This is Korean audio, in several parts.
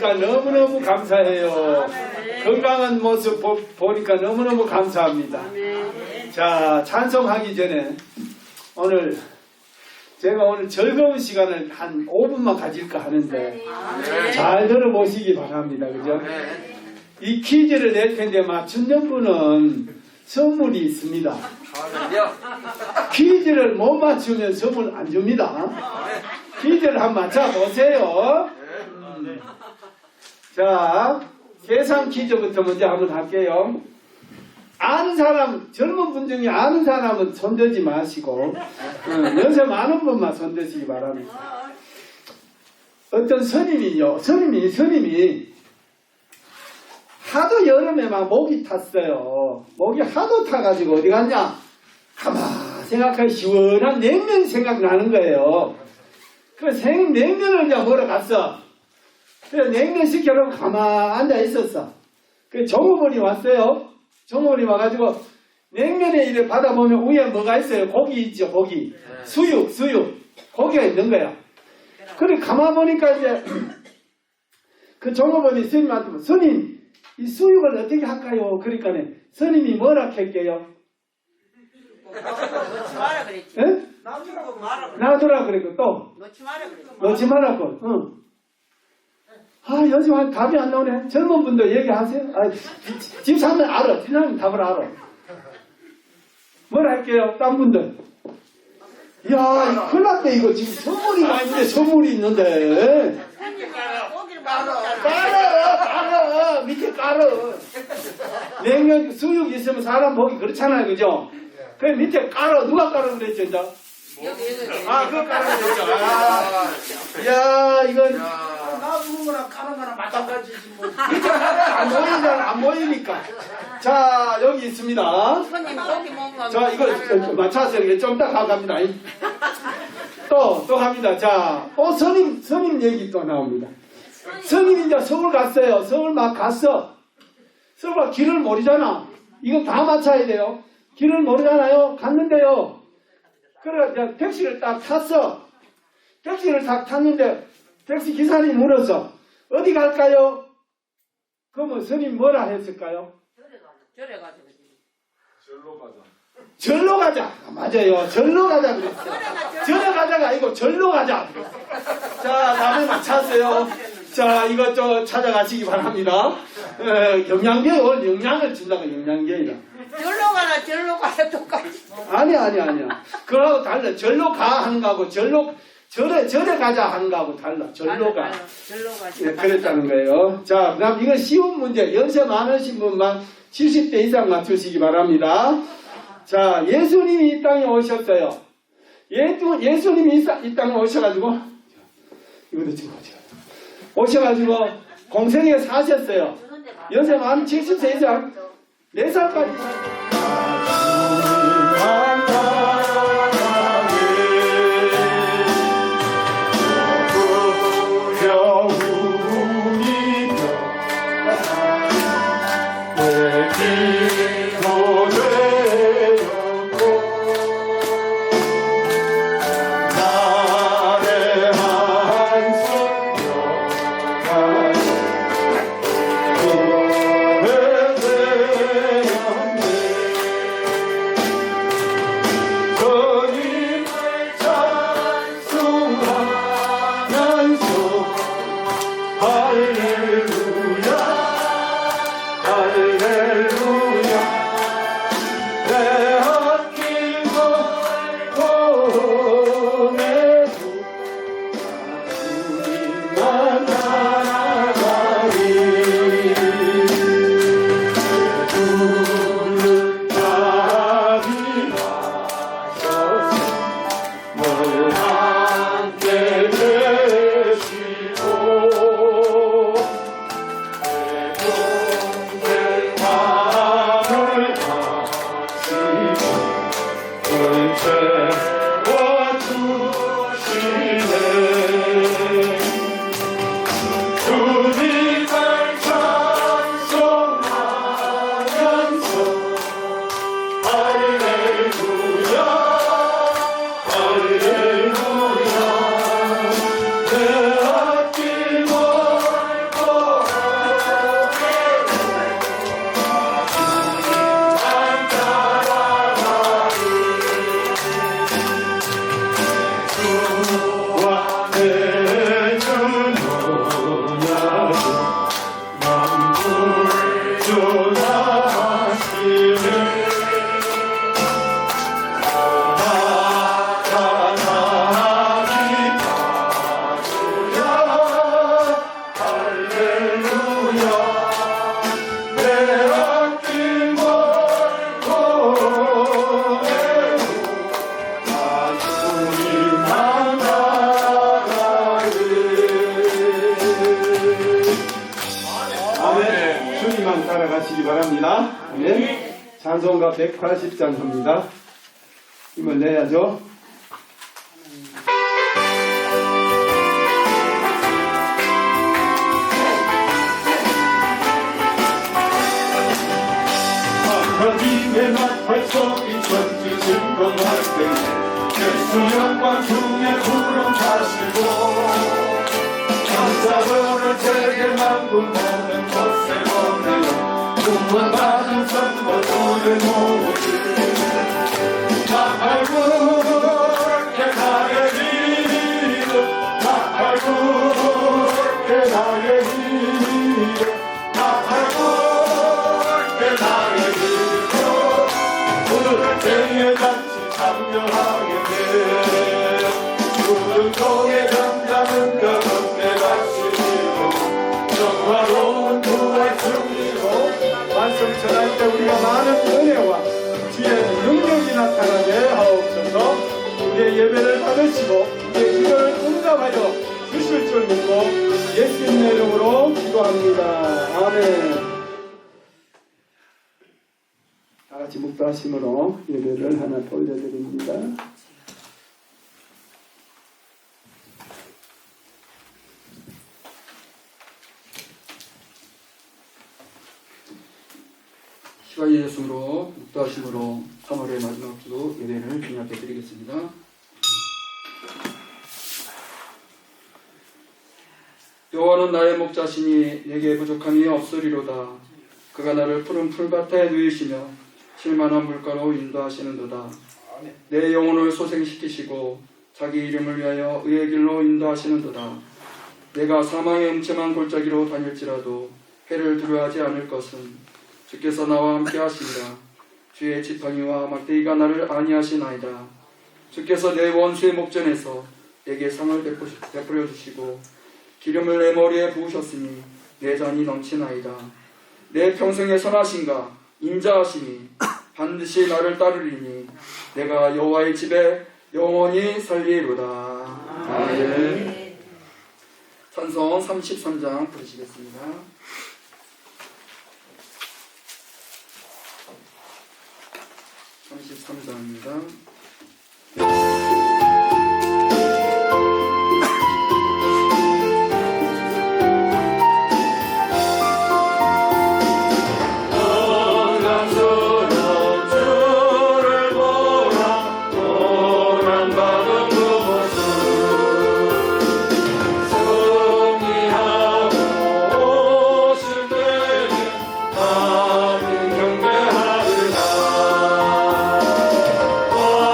보니까 너무너무 감사해요. 건강한 모습 보니까 너무너무 감사합니다. 자, 찬송하기 전에 제가 오늘 즐거운 시간을 한 5분만 가질까 하는데 잘 들어보시기 바랍니다. 그죠? 이 퀴즈를 낼 텐데 맞추는 분은 선물이 있습니다. 퀴즈를 못 맞추면 선물 안 줍니다. 퀴즈를 한번 맞춰보세요. 자, 계산 퀴즈부터 먼저 한번 할게요. 아는 사람, 젊은 분 중에 아는 사람은 손들지 마시고 연세 많은 분만 손드시기 바랍니다. 어떤 스님이 하도 여름에 막 목이 탔어요. 목이 하도 타가지고 어디 갔냐? 가만 생각하니 시원한 냉면 생각나는 거예요. 그래서 냉면을 이제 먹으러 갔어. 그래서 냉면 시켜놓고 가만 앉아 있었어. 그 종업원이 왔어요. 종업원이 와가지고 냉면에 이래 받아보면 위에 뭐가 있어요? 고기 있죠, 고기. 수육. 고기가 있는 거야. 그래 가만 보니까 이제 그 종업원이 스님한테 스님 이 수육을 어떻게 할까요? 그러니까 스님이 뭐라 할게요? 놓지 마라 그랬지. 예? 놔두라고 말아. 놔두라 그랬고 또 놓지 마라 그랬지. 놓지 말라고. 응. 아 요즘 답이 안 나오네. 젊은 분들 얘기하세요. 집사람은 알아. 집사람은 답을 알아. 뭐라 할게요? 딴 분들. 이야 큰일 났네 이거 지금 선물이 있는데 고기를 말아. 깔아 밑에 깔아. 냉면 수육 있으면 사람 보기 그렇잖아요, 그죠? 그 밑에 깔아. 누가 깔아 그랬죠, 이제? 그거 깔아 그랬죠. 야 이건 놔두는 거랑 까는 거랑 마찬가지지 뭐. 밑에 깔아 안 보이잖아, 안 보이니까. 자 여기 있습니다. 손님 고기 먹으면. 자 이거 맞춰서 좀 이따 가갑니다. 또 갑니다. 자, 스님 얘기 또 나옵니다. 스님이 이제 서울 갔어요. 서울 막 갔어. 서울 길을 모르잖아. 이거 다 맞춰야 돼요. 길을 모르잖아요. 갔는데요. 그래 이제 택시를 딱 탔어. 택시를 딱 탔는데 택시 기사님이 물었어. 어디 갈까요? 그러면 스님 뭐라 했을까요? 절에 가지고. 절로 가자. 맞아요. 절로 가자 그랬어. 절에 가자가 아니고 절로 가자. 자, 다음에 맞췄어요. 자, 이것 좀 찾아가시기 바랍니다. 영양제, 오늘 영양을 준다고 영양제이다. 절로 가야 똑같이. 아니야. 그거하고 달라. 절로 가 하는 거하고 절에 가자 하는 거하고 달라. 절로 가. 절로 가지. 네, 그랬다는 거예요. 자, 그다음 이건 쉬운 문제. 연세 많으신 분만 70대 이상 맞추시기 바랍니다. 자, 예수님이 이 땅에 오셨어요. 예수님이 이 땅에 오셔가지고 이것도 지금 오셔가지고 공생에 사셨어요. 연세 만 70세 이상 4살까지 살아가시기 바랍니다. 아멘. 찬송가 180장입니다. 힘을 내야죠. 하나님의 나팔 소리 천지 증거할 때에 예수 영광 중에 구름 타시고 천사들을 세계 만국 모든 곳에 보내요 구원받은 성도들의 모두 나팔 굵게 나의 믿음 나팔 굵게 나의 믿음 나팔 굵게 나의 생의 잔치 참여하게 돼 구름통에 잠자는 가운데 가시고 영화로운 부활 승리로 말씀 전할 때 우리가 많은 은혜와 지혜의 능력이 나타나게 하옵소서. 우리의 예배를 받으시고 우리의 기도를 응답하여 주실 줄 믿고 예수님의 이름으로 기도합니다. 아멘. 다같이 묵도하심으로 예배를 하나 더 올려드립니다. 시간 예수로 묵도하심으로 3월의 마지막 기도 예배를 주님 앞에 드리겠습니다. 여호와는 나의 목자시니 내게 부족함이 없으리로다. 그가 나를 푸른 풀밭에 누이시며 쉴만한 물가로 인도하시는도다. 내 영혼을 소생시키시고 자기 이름을 위하여 의의 길로 인도하시는도다. 내가 사망의 음침한 골짜기로 다닐지라도 해를 두려워하지 않을 것은 주께서 나와 함께 하시니라. 주의 지팡이와 막대기가 나를 안위하시나이다. 주께서 내 원수의 목전에서 내게 상을 베풀어 주시고 기름을 내 머리에 부으셨으니 내 잔이 넘치나이다. 내 평생의 선하신가 인자하시니 반드시 나를 따르리니 내가 여호와의 집에 영원히 살리로다. 아멘. 찬송 33장 부르시겠습니다. 33장입니다. 와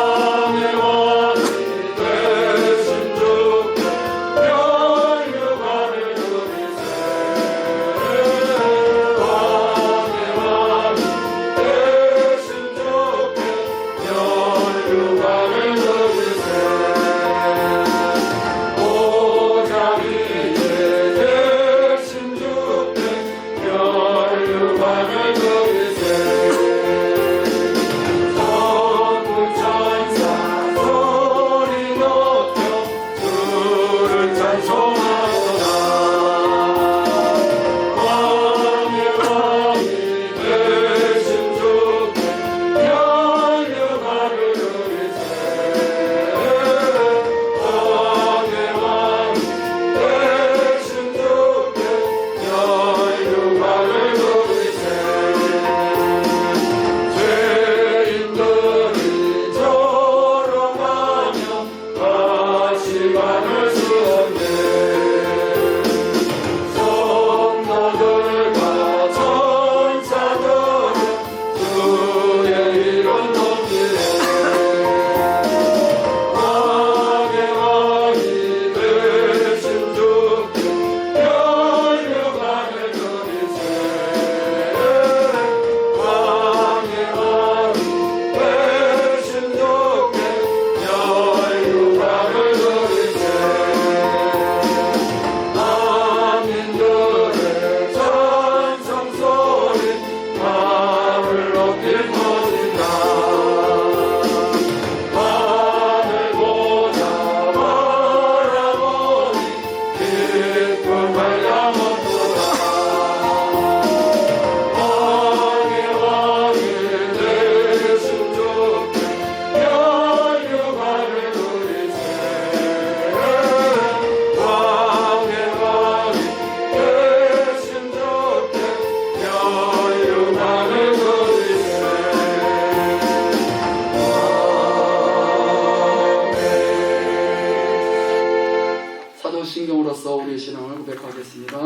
기도함으로써 우리의 신앙을 고백하겠습니다.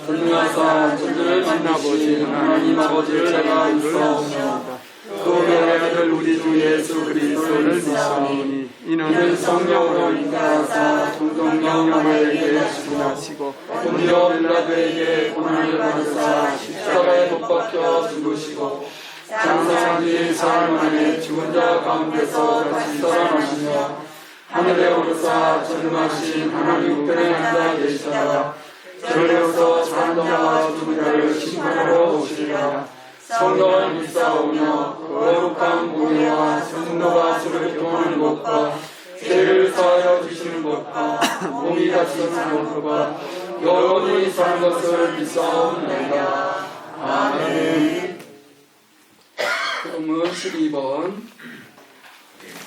전능하사 천지를 만나보신 하나님 아버지를 제가 믿사오며 그 외의 아들 우리 주 예수 그리스도를 믿사오니 이는 성령으로 인도하사 종종 명령하에게 주문하시고 본디오 빌라도에게 고난을 받으사 십자가에 못 박혀 죽으시고 장사한 뒤 사흘 만에 죽은 자 가운데서 다시 살아나시며 하늘에 오르사 전능하신 하나님 우편에 앉아 계시다가 저리로서 사는 자와 죽은 자를 심판하러 오시리라. 성령을 믿사오며 거룩한 무리와 성도가 주를 교하는 것과 죄를 사하여 주시는 것과 몸이 다치는 것과 영원히 사는 것을 믿사옵나이다. 아멘. 그러면 12번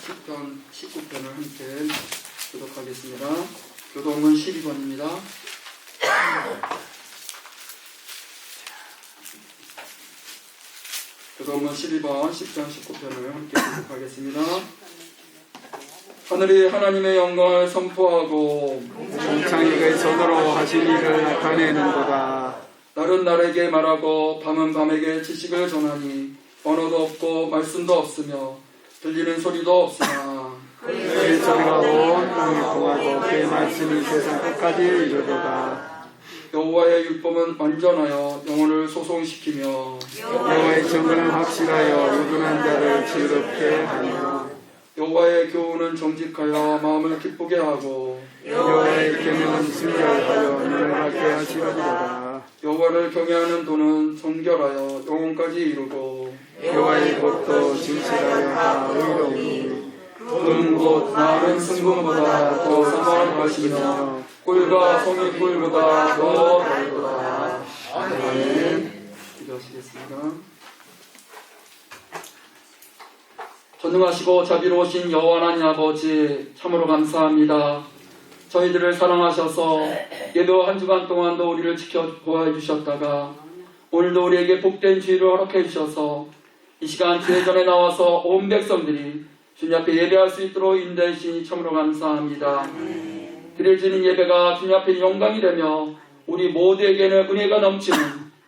10편 19편을 함께 교독하겠습니다. 교독은 12번입니다. 교독은 12번 10편 19편을 함께 교독하겠습니다. 하늘이 하나님의 영광을 선포하고 창의의 손으로 하신 일을 나타내는도다. 날은 날에게 말하고 밤은 밤에게 지식을 전하니 언어도 없고 말씀도 없으며 들리는 소리도 없으나 그의 소리가 온 땅에 통하고 그의 말씀이 세상 끝까지 이르도다. 여호와의 율법은 완전하여 영혼을 소송시키며 여호와의 정근은 확실하여 유둔한 자를 즐겁게 하며 여호와의 교훈은 정직하여 마음을 기쁘게 하고 여호와의 계명은 순결하여 인정하게 하시리로다. 여호와를 경외하는 도는 정결하여 영혼까지 이루고 여호와의 법도 진실하여 의로우니 그는 곧 나은 승금보다 더 사모할 것이며 꿀과 송이 꿀보다 더 달도다. 아멘. 기도하시겠습니다. 전능하시고 자비로우신 여호와 하나님 아버지 참으로 감사합니다. 저희들을 사랑하셔서 예배와 한 주간 동안도 우리를 지켜 보호해 주셨다가 오늘도 우리에게 복된 주의를 허락해 주셔서 이 시간 주의 전에 나와서 온 백성들이 주님 앞에 예배할 수 있도록 인도해 주시니 참으로 감사합니다. 드려지는 예배가 주님 앞에 영광이 되며 우리 모두에게는 은혜가 넘치는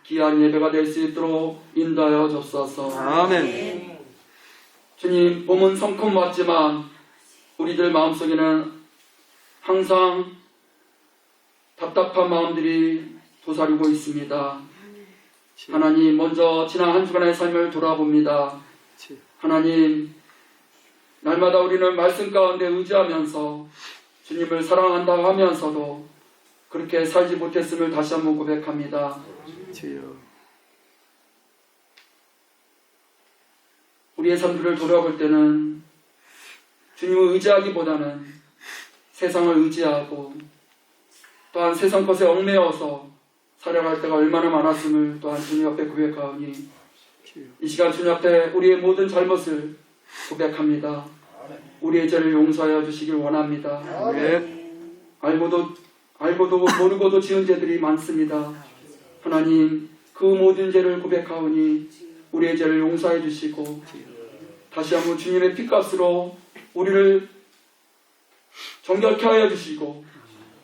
귀한 예배가 될 수 있도록 인도하여 주옵소서. 아멘. 주님, 몸은 성큼 왔지만 우리들 마음속에는 항상 답답한 마음들이 도사리고 있습니다. 하나님, 먼저 지난 한 주간의 삶을 돌아봅니다. 하나님, 날마다 우리는 말씀 가운데 의지하면서 주님을 사랑한다고 하면서도 그렇게 살지 못했음을 다시 한번 고백합니다. 우리의 삶들을 돌아볼 때는 주님을 의지하기보다는 세상을 의지하고 또한 세상 것에 얽매여서 살아갈 때가 얼마나 많았음을 또한 주님 앞에 고백하오니 이 시간 주님 앞에 우리의 모든 잘못을 고백합니다. 우리의 죄를 용서하여 주시길 원합니다. 알고도 모르고도 지은 죄들이 많습니다. 하나님, 그 모든 죄를 고백하오니 우리의 죄를 용서해 주시고 다시 한번 주님의 피값으로 우리를 정결케 하여 주시고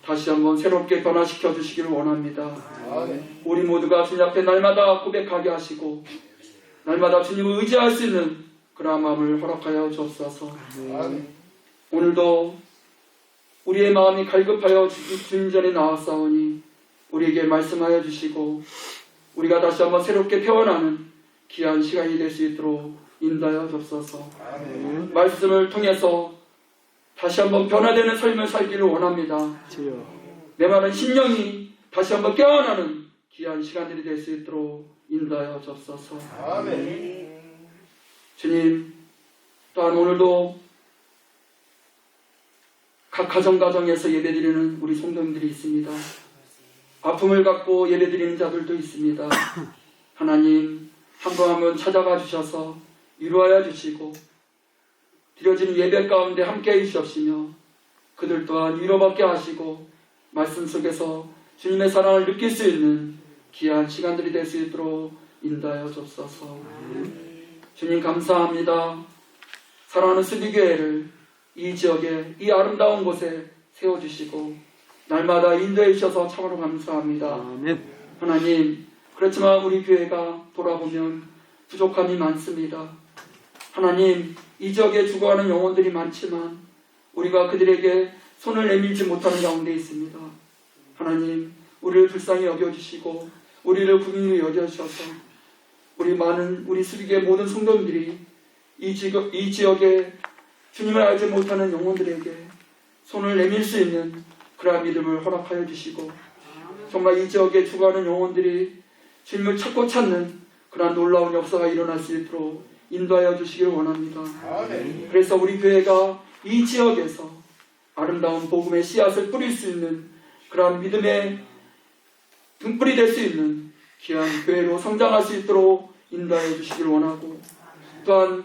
다시 한번 새롭게 변화시켜 주시기를 원합니다. 우리 모두가 주님 앞에 날마다 고백하게 하시고 날마다 주님을 의지할 수 있는 그러한 마음을 허락하여 주옵소서. 오늘도 우리의 마음이 갈급하여 주님 전에 나왔사오니 우리에게 말씀하여 주시고 우리가 다시 한번 새롭게 태어나는 귀한 시간이 될 수 있도록 인도하여 주옵소서. 말씀을 통해서 다시 한번 변화되는 삶을 살기를 원합니다. 내 말은 심령이 다시 한번 깨어나는 귀한 시간들이 될 수 있도록 인도하여 주옵소서. 주님, 또한 오늘도 각 가정에서 예배드리는 우리 성도님들이 있습니다. 아픔을 갖고 예배드리는 자들도 있습니다. 하나님, 한 번 한 번 찾아가 주셔서 위로하여 주시고 드려지는 예배 가운데 함께해 주시옵시며 그들 또한 위로받게 하시고 말씀 속에서 주님의 사랑을 느낄 수 있는 귀한 시간들이 될 수 있도록 인도하여 주옵소서. 주님 감사합니다. 사랑하는 수비교회를 이 지역에 이 아름다운 곳에 세워주시고 날마다 인도해 주셔서 참으로 감사합니다. 아멘. 하나님, 그렇지만 우리 교회가 돌아보면 부족함이 많습니다. 하나님, 이 지역에 죽어가는 영혼들이 많지만 우리가 그들에게 손을 내밀지 못하는 가운데 있습니다. 하나님, 우리를 불쌍히 여겨주시고 우리를 국민으로 여겨주셔서 우리 수비계 모든 성도님들이 이 지역에 주님을 알지 못하는 영혼들에게 손을 내밀 수 있는 그러한 믿음을 허락하여 주시고 정말 이 지역에 죽어가는 영혼들이 주님을 찾고 찾는 그러한 놀라운 역사가 일어날 수 있도록 인도하여 주시기를 원합니다. 그래서 우리 교회가 이 지역에서 아름다운 복음의 씨앗을 뿌릴 수 있는 그러한 믿음의 등불이 될 수 있는 귀한 교회로 성장할 수 있도록 인도하여 주시기를 원하고 또한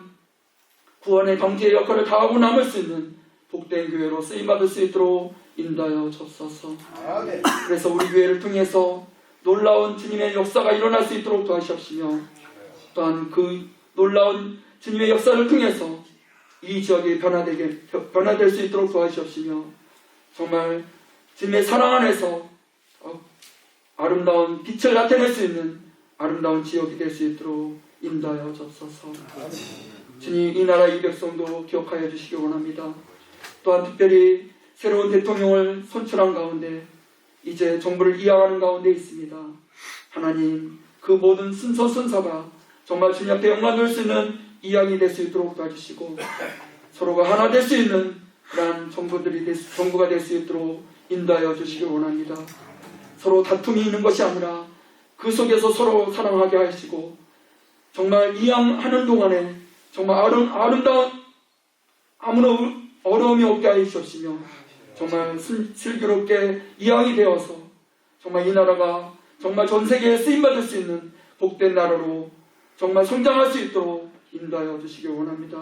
구원의 경제의 역할을 다하고 남을 수 있는 복된 교회로 쓰임받을 수 있도록 인도하여 주옵소서. 그래서 우리 교회를 통해서 놀라운 주님의 역사가 일어날 수 있도록 도와주시옵시며 또한 그 놀라운 주님의 역사를 통해서 이 지역이 변화될 수 있도록 도와주시옵시며 정말 주님의 사랑 안에서 아름다운 빛을 나타낼 수 있는 아름다운 지역이 될 수 있도록 인도하여 주옵소서. 주님, 이 나라 이 백성도 기억하여 주시기 원합니다. 또한 특별히 새로운 대통령을 선출한 가운데 이제 정부를 이양하는 가운데 있습니다. 하나님, 그 모든 순서가 정말 주님 앞에 영광 돌 수 있는 이양이 될 수 있도록 도와주시고 서로가 하나 될 수 있는 그러한 정부가 될 수 있도록 인도하여 주시기 원합니다. 서로 다툼이 있는 것이 아니라 그 속에서 서로 사랑하게 하시고 정말 이양하는 동안에 정말 아름다운 아무런 어려움이 없게 하여 주시옵시며 정말 슬기롭게 이양이 되어서 정말 이 나라가 정말 전 세계에 쓰임받을 수 있는 복된 나라로 정말 성장할 수 있도록 인도하여 주시기 원합니다.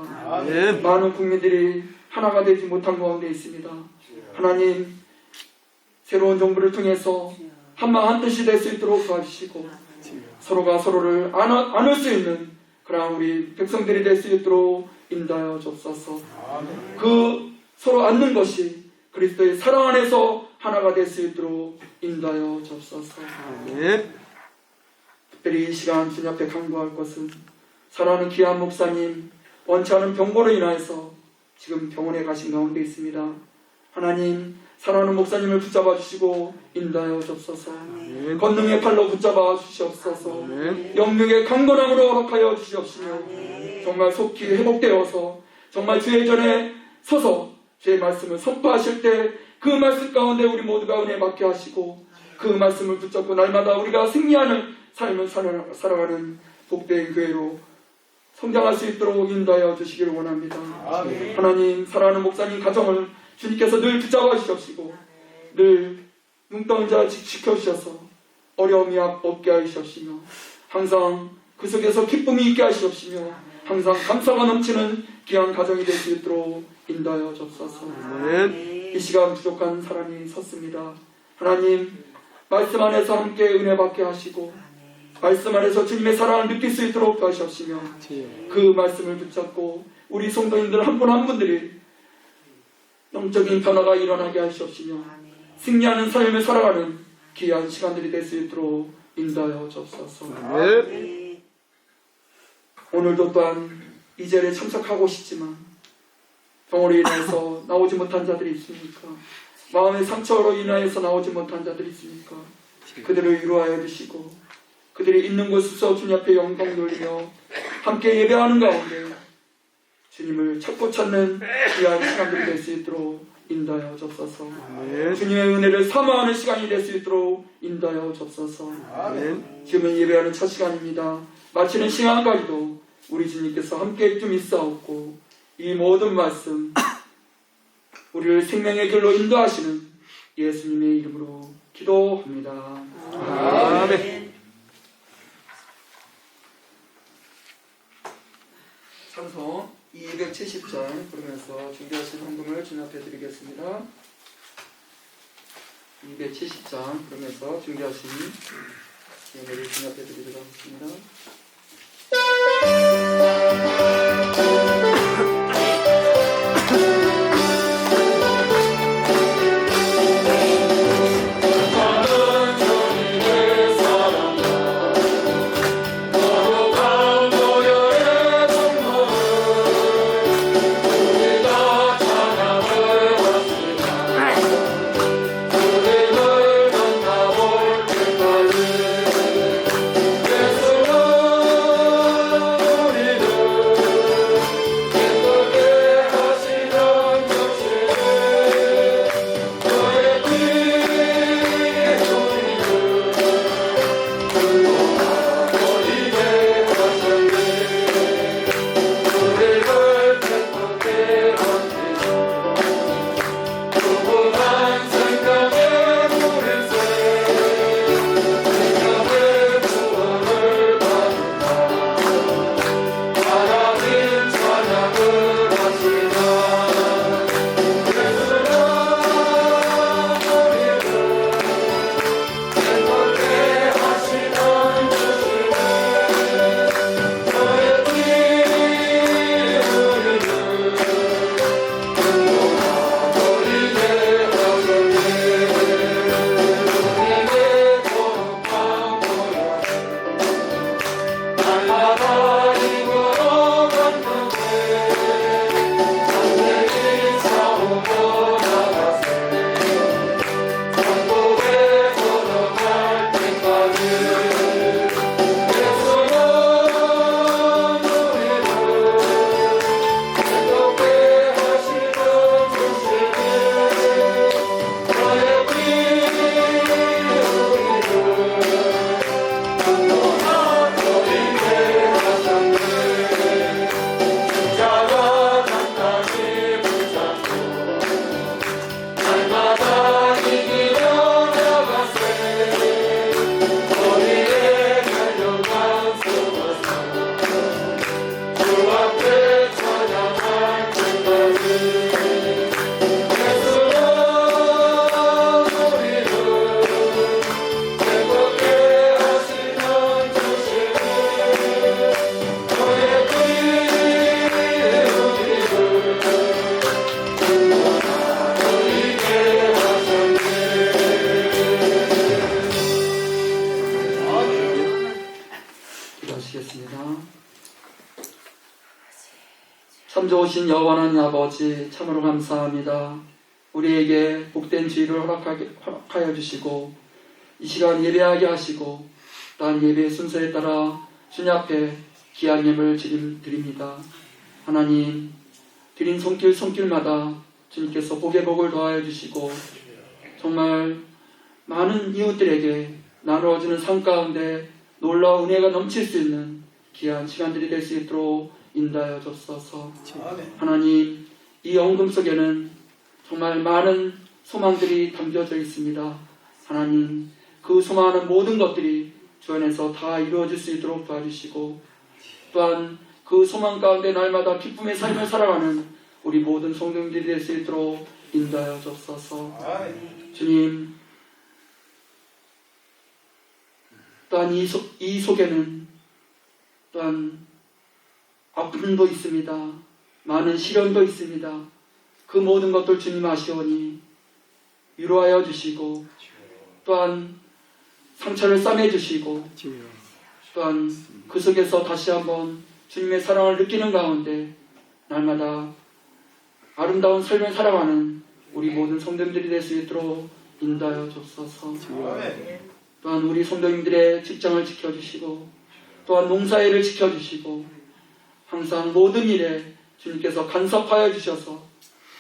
많은 국민들이 하나가 되지 못한 가운데 있습니다. 하나님, 새로운 정부를 통해서 한마음 한뜻이 될 수 있도록 도와주시고 서로가 서로를 안을 수 있는 그런 우리 백성들이 될 수 있도록 인도하여 주옵소서. 그 서로 안는 것이 그리스도의 사랑 안에서 하나가 될 수 있도록 인도하여 주옵소서. 특별히 이 시간 주님 앞에 간구할 것은 사랑하는 귀한 목사님 원치 않은 병고로 인하여서 지금 병원에 가신 가운데 있습니다. 하나님, 사랑하는 목사님을 붙잡아 주시고 인도하여 주옵소서. 권능의 팔로 붙잡아 주시옵소서. 영육의 강건함으로 허락하여 주시옵시며 정말 속히 회복되어서 정말 주의 전에 서서 주의 말씀을 선포하실 때 그 말씀 가운데 우리 모두가 은혜 받게 하시고 그 말씀을 붙잡고 날마다 우리가 승리하는 삶을 살아가는 복된 교회로 성장할 수 있도록 인도하여 주시기를 원합니다. 하나님, 사랑하는 목사님 가정을 주님께서 늘 붙잡아 주시옵시고 늘 눈떠는 자 지켜주셔서 어려움이 없게 하시옵시며 항상 그 속에서 기쁨이 있게 하시옵시며 항상 감사가 넘치는 귀한 가정이 될 수 있도록 인도하여 주옵소서. 이 시간 부족한 사람이 섰습니다. 하나님, 말씀 안에서 함께 은혜 받게 하시고 말씀 안에서 주님의 사랑을 느낄 수 있도록 도와주시옵시며 그 말씀을 붙잡고 우리 성도님들 한 분 한 분들이 영적인 변화가 일어나게 하시옵시며 승리하는 삶을 살아가는 귀한 시간들이 될 수 있도록 인도하여 주옵소서. 오늘도 또한 이 자리에 참석하고 싶지만 병으로 인해서 나오지 못한 자들이 있습니까? 마음의 상처로 인하여서 나오지 못한 자들이 있습니까? 그들을 위로하여 주시고 그들이 있는 곳에서 주님 앞에 영광 돌리며 함께 예배하는 가운데 주님을 찾고 찾는 귀한 시간들이 될 수 있도록 인도하여 주옵소서. 주님의 은혜를 사모하는 시간이 될 수 있도록 인도하여 주옵소서. 지금은 예배하는 첫 시간입니다. 마치는 시간까지도 우리 주님께서 함께 좀 있사옵고 이 모든 말씀 우리를 생명의 길로 인도하시는 예수님의 이름으로 기도합니다. 아멘. 찬송 270장 부르면서 준비하신 헌금을 주님 앞에 드리겠습니다. 270장 부르면서 준비하신 예배를 주님 앞에 드리도록 하겠습니다. 놀라우신 여호와 하나님 아버지 참으로 감사합니다. 우리에게 복된 주의를 허락하여 주시고 이 시간 예배하게 하시고 또한 예배의 순서에 따라 주님 앞에 귀한 예물 드립니다. 하나님 드린 손길마다 주님께서 복의 복을 더하여 주시고 정말 많은 이웃들에게 나누어지는 삶 가운데 놀라운 은혜가 넘칠 수 있는 귀한 시간들이 될 수 있도록 인도하여 줬소서. 하나님 이 헌금 속에는 정말 많은 소망들이 담겨져 있습니다. 하나님 그 소망하는 모든 것들이 주 안에서 다 이루어질 수 있도록 도와주시고 또한 그 소망 가운데 날마다 기쁨의 삶을 살아가는 우리 모든 성도님들이 될 수 있도록 인도하여 줬소서. 주님 또한 이 속에는 또한 아픔도 있습니다. 많은 시련도 있습니다. 그 모든 것들 주님 아시오니 위로하여 주시고 또한 상처를 싸매 주시고 또한 그 속에서 다시 한번 주님의 사랑을 느끼는 가운데 날마다 아름다운 삶을 살아가는 우리 모든 성도님들이 될 수 있도록 인도하여 주옵소서. 또한 우리 성도님들의 직장을 지켜주시고 또한 농사일을 지켜주시고 항상 모든 일에 주님께서 간섭하여 주셔서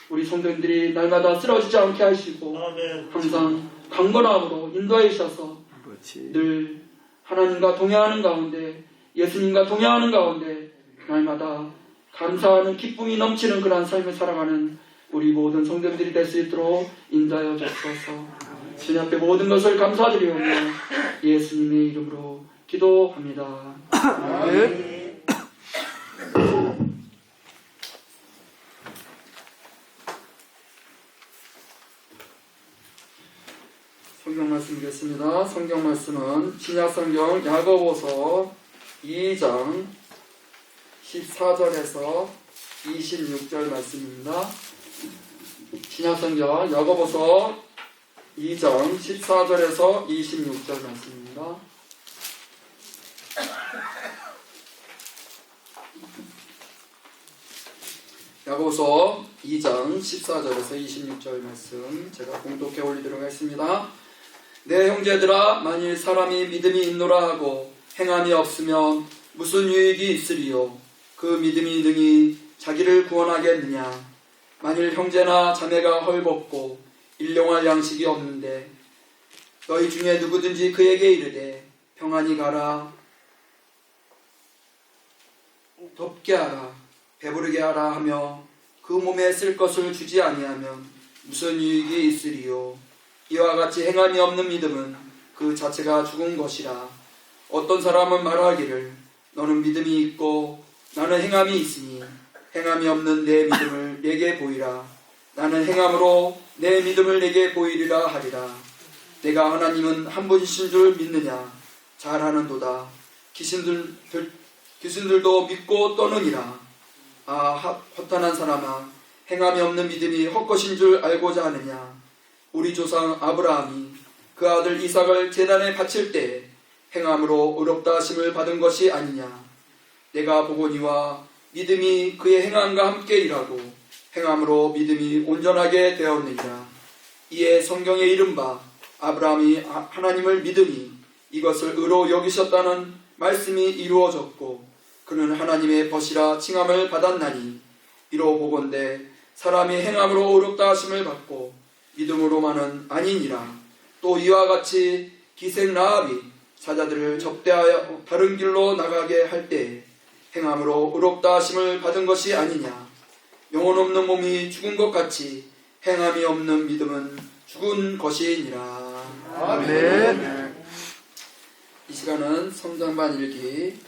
우리 성도님들이 날마다 쓰러지지 않게 하시고 항상 강건함으로 인도하여 주셔서 늘 하나님과 동행하는 가운데 예수님과 동행하는 가운데 날마다 감사하는 기쁨이 넘치는 그러한 삶을 살아가는 우리 모든 성도님들이 될 수 있도록 인도하여 주옵소서. 주님 앞에 모든 것을 감사드리오며 예수님의 이름으로 기도합니다. 아멘. 성경 말씀 읽겠습니다. 성경 말씀은 신약성경 야고보서 2장 14절에서 26절 말씀입니다. 신약성경 야고보서 2장 14절에서 26절 말씀입니다. 야고보서 2장 14절에서 26절 말씀 제가 공독해 올리도록 하겠습니다. 내 형제들아 만일 사람이 믿음이 있노라 하고 행함이 없으면 무슨 유익이 있으리요? 그 믿음이 능히 자기를 구원하겠느냐? 만일 형제나 자매가 헐벗고 일용할 양식이 없는데 너희 중에 누구든지 그에게 이르되 평안히 가라 덥게 하라 배부르게 하라 하며 그 몸에 쓸 것을 주지 아니하면 무슨 유익이 있으리요? 이와 같이 행함이 없는 믿음은 그 자체가 죽은 것이라. 어떤 사람은 말하기를 너는 믿음이 있고 나는 행함이 있으니 행함이 없는 내 믿음을 내게 보이라. 나는 행함으로 내 믿음을 내게 보이리라 하리라. 내가 하나님은 한 분이신 줄 믿느냐? 잘하는도다. 귀신들도 믿고 떠느니라. 아 허탄한 사람아, 행함이 없는 믿음이 헛것인 줄 알고자 하느냐? 우리 조상 아브라함이 그 아들 이삭을 제단에 바칠 때 행함으로 의롭다 하심을 받은 것이 아니냐? 내가 보거니와 믿음이 그의 행함과 함께 일하고 행함으로 믿음이 온전하게 되었느니라. 이에 성경에 이른바 아브라함이 하나님을 믿으니 이것을 의로 여기셨다는 말씀이 이루어졌고 그는 하나님의 벗이라 칭함을 받았나니 이로 보건대 사람이 행함으로 의롭다 하심을 받고 믿음으로만은 아니니라. 또 이와 같이 기생 라합이 사자들을 접대하여 다른 길로 나가게 할 때 행함으로 의롭다 하심을 받은 것이 아니냐. 영혼 없는 몸이 죽은 것 같이 행함이 없는 믿음은 죽은 것이니라. 아멘. 이 시간은 성장반 일기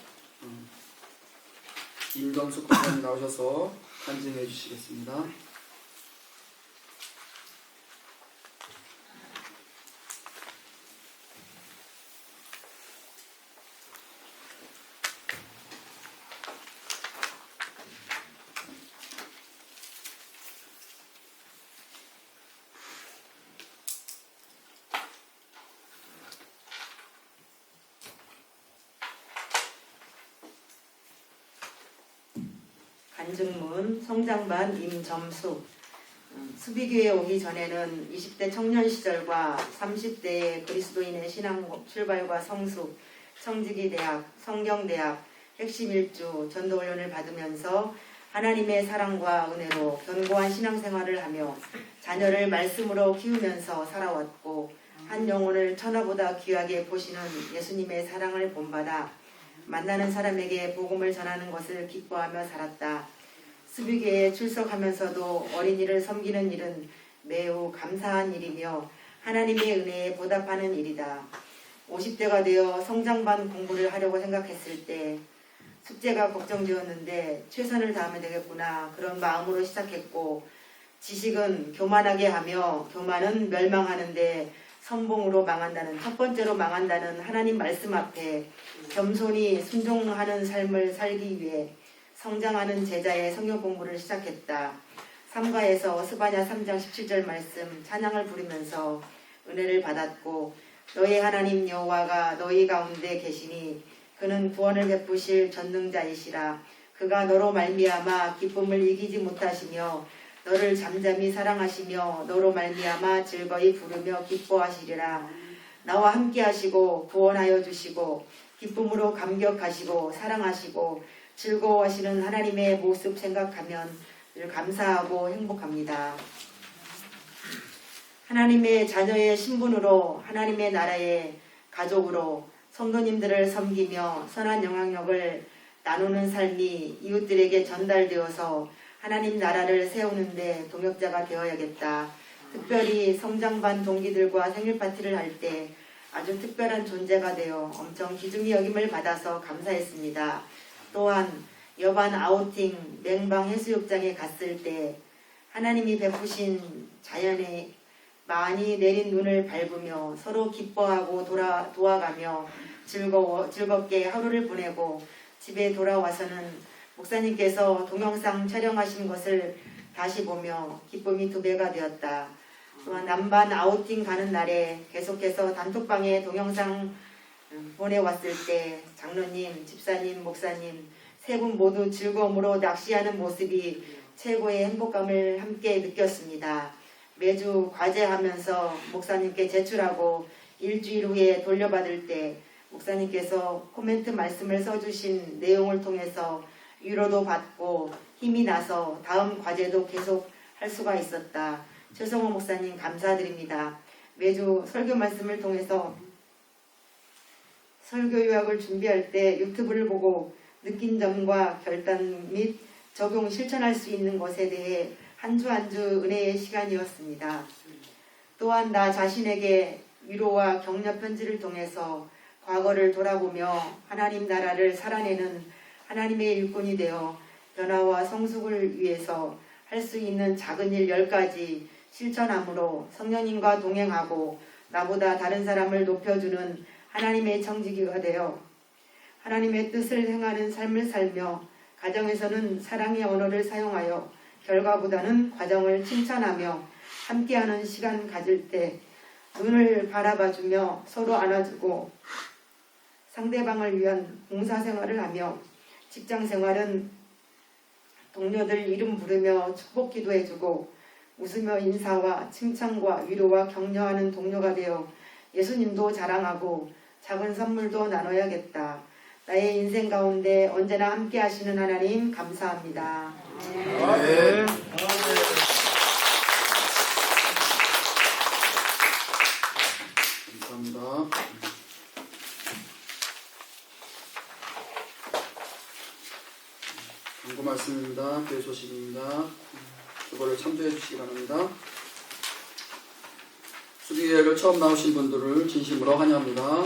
임정숙 박사님 나오셔서 간증해 주시겠습니다. 안증문, 성장반 임점수. 수비교회 오기 전에는 20대 청년 시절과 30대의 그리스도인의 신앙 출발과 성숙, 청지기 대학, 성경대학, 핵심 일주, 전도훈련을 받으면서 하나님의 사랑과 은혜로 견고한 신앙생활을 하며 자녀를 말씀으로 키우면서 살아왔고 한 영혼을 천하보다 귀하게 보시는 예수님의 사랑을 본받아 만나는 사람에게 복음을 전하는 것을 기뻐하며 살았다. 수비교회에 출석하면서도 어린이를 섬기는 일은 매우 감사한 일이며 하나님의 은혜에 보답하는 일이다. 50대가 되어 성장반 공부를 하려고 생각했을 때 숙제가 걱정되었는데 최선을 다하면 되겠구나 그런 마음으로 시작했고 지식은 교만하게 하며 교만은 멸망하는데 선봉으로 망한다는 첫 번째로 망한다는 하나님 말씀 앞에 겸손히 순종하는 삶을 살기 위해 성장하는 제자의 성경 공부를 시작했다. 3가에서 스바냐 3장 17절 말씀 찬양을 부르면서 은혜를 받았고 너희 하나님 여호와가 너희 가운데 계시니 그는 구원을 베푸실 전능자이시라. 그가 너로 말미암아 기쁨을 이기지 못하시며 너를 잠잠히 사랑하시며 너로 말미암아 즐거이 부르며 기뻐하시리라. 나와 함께 하시고 구원하여 주시고 기쁨으로 감격하시고 사랑하시고 즐거워하시는 하나님의 모습 생각하면 늘 감사하고 행복합니다. 하나님의 자녀의 신분으로 하나님의 나라의 가족으로 성도님들을 섬기며 선한 영향력을 나누는 삶이 이웃들에게 전달되어서 하나님 나라를 세우는데 동역자가 되어야겠다. 특별히 성장반 동기들과 생일 파티를 할 때 아주 특별한 존재가 되어 엄청 귀중히 여김을 받아서 감사했습니다. 또한 여반 아우팅 맹방 해수욕장에 갔을 때 하나님이 베푸신 자연에 많이 내린 눈을 밟으며 서로 기뻐하고 도와가며 즐겁게 하루를 보내고 집에 돌아와서는 목사님께서 동영상 촬영하신 것을 다시 보며 기쁨이 2배가 되었다. 또한 남반 아우팅 가는 날에 계속해서 단톡방에 동영상 보내왔을 때 장로님, 집사님, 목사님 세 분 모두 즐거움으로 낚시하는 모습이 최고의 행복감을 함께 느꼈습니다. 매주 과제하면서 목사님께 제출하고 일주일 후에 돌려받을 때 목사님께서 코멘트 말씀을 써주신 내용을 통해서 위로도 받고 힘이 나서 다음 과제도 계속 할 수가 있었다. 최성호 목사님 감사드립니다. 매주 설교 말씀을 통해서 설교 요약을 준비할 때 유튜브를 보고 느낀 점과 결단 및 적용 실천할 수 있는 것에 대해 한 주 한 주 은혜의 시간이었습니다. 또한 나 자신에게 위로와 격려 편지를 통해서 과거를 돌아보며 하나님 나라를 살아내는 하나님의 일꾼이 되어 변화와 성숙을 위해서 할 수 있는 작은 일 10가지 실천함으로 성령님과 동행하고 나보다 다른 사람을 높여주는 하나님의 청지기가 되어 하나님의 뜻을 행하는 삶을 살며 가정에서는 사랑의 언어를 사용하여 결과보다는 과정을 칭찬하며 함께하는 시간 가질 때 눈을 바라봐주며 서로 안아주고 상대방을 위한 봉사생활을 하며 직장생활은 동료들 이름 부르며 축복 기도해주고 웃으며 인사와 칭찬과 위로와 격려하는 동료가 되어 예수님도 자랑하고 작은 선물도 나눠야겠다. 나의 인생 가운데 언제나 함께 하시는 하나님 감사합니다. 네. 감사합니다. 광고 말씀입니다. 교회 소식입니다. 그거를 참조해 주시기 바랍니다. 수비계획을 처음 나오신 분들을 진심으로 환영합니다.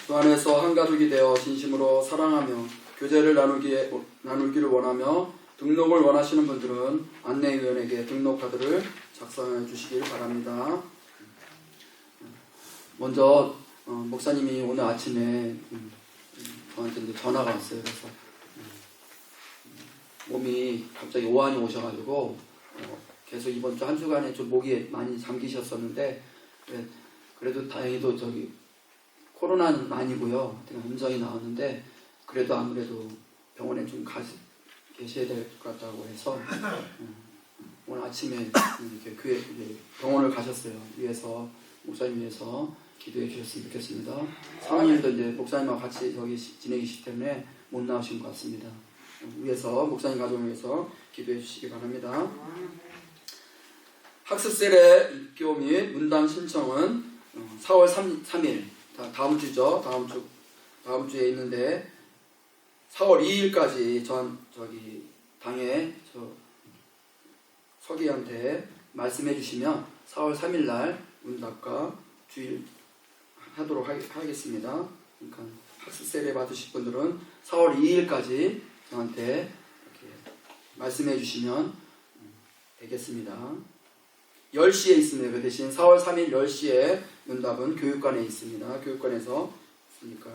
주 안에서 한 가족이 되어 진심으로 사랑하며 교제를 나누기를 원하며 등록을 원하시는 분들은 안내위원에게 등록카드를 작성해 주시길 바랍니다. 먼저 목사님이 오늘 아침에 저한테 이제 전화가 왔어요. 그래서 몸이 갑자기 오한이 오셔가지고 계속 이번 주 한 주간에 좀 목이 많이 잠기셨었는데 그래도 다행히도 코로나는 아니고요. 음성이 나왔는데 그래도 아무래도 병원에 좀 계셔야 될 것 같다고 해서 오늘 아침에 이렇게 교회 병원을 가셨어요. 위에서 목사님 위해서 기도해 주셨으면 좋겠습니다. 상황님도 이제 목사님하고 같이 여기 지내시기 때문에 못 나오신 것 같습니다. 위에서 목사님 가정을 위해서 기도해 주시기 바랍니다. 학습셀의 입교 및 문단 신청은 4월 3일 다음 주죠. 다음 주에 있는데 4월 2일까지 저기 당에 서기한테 말씀해 주시면 4월 3일 날 문답과 주일 하도록 하겠습니다. 그러니까 학습세례 받으실 분들은 4월 2일까지 저한테 이렇게 말씀해 주시면 되겠습니다. 10시에 있습니다. 그 대신 4월 3일 10시에 문답은 교육관에 있습니다. 교육관에서 있으니까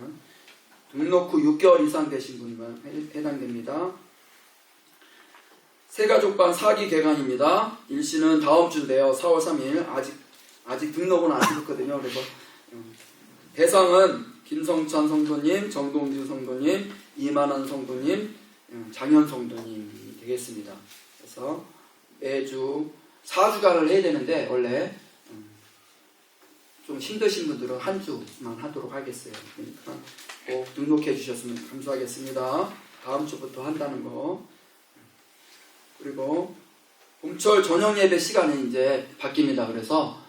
등록 후 6개월 이상 되신 분만 해당됩니다. 새가족반 4기 개관입니다. 일시는 다음 주인데요. 4월 3일 아직 등록은 안 하셨거든요. 그래서 대상은 김성찬 성도님, 정동주 성도님, 이만한 성도님, 장현 성도님이 되겠습니다. 그래서 매주 4주간을 해야 되는데 원래 좀 힘드신 분들은 한 주만 하도록 하겠어요. 그러니까 꼭 등록해 주셨으면 감사하겠습니다. 다음 주부터 한다는 거. 그리고 봄철 저녁 예배 시간이 이제 바뀝니다. 그래서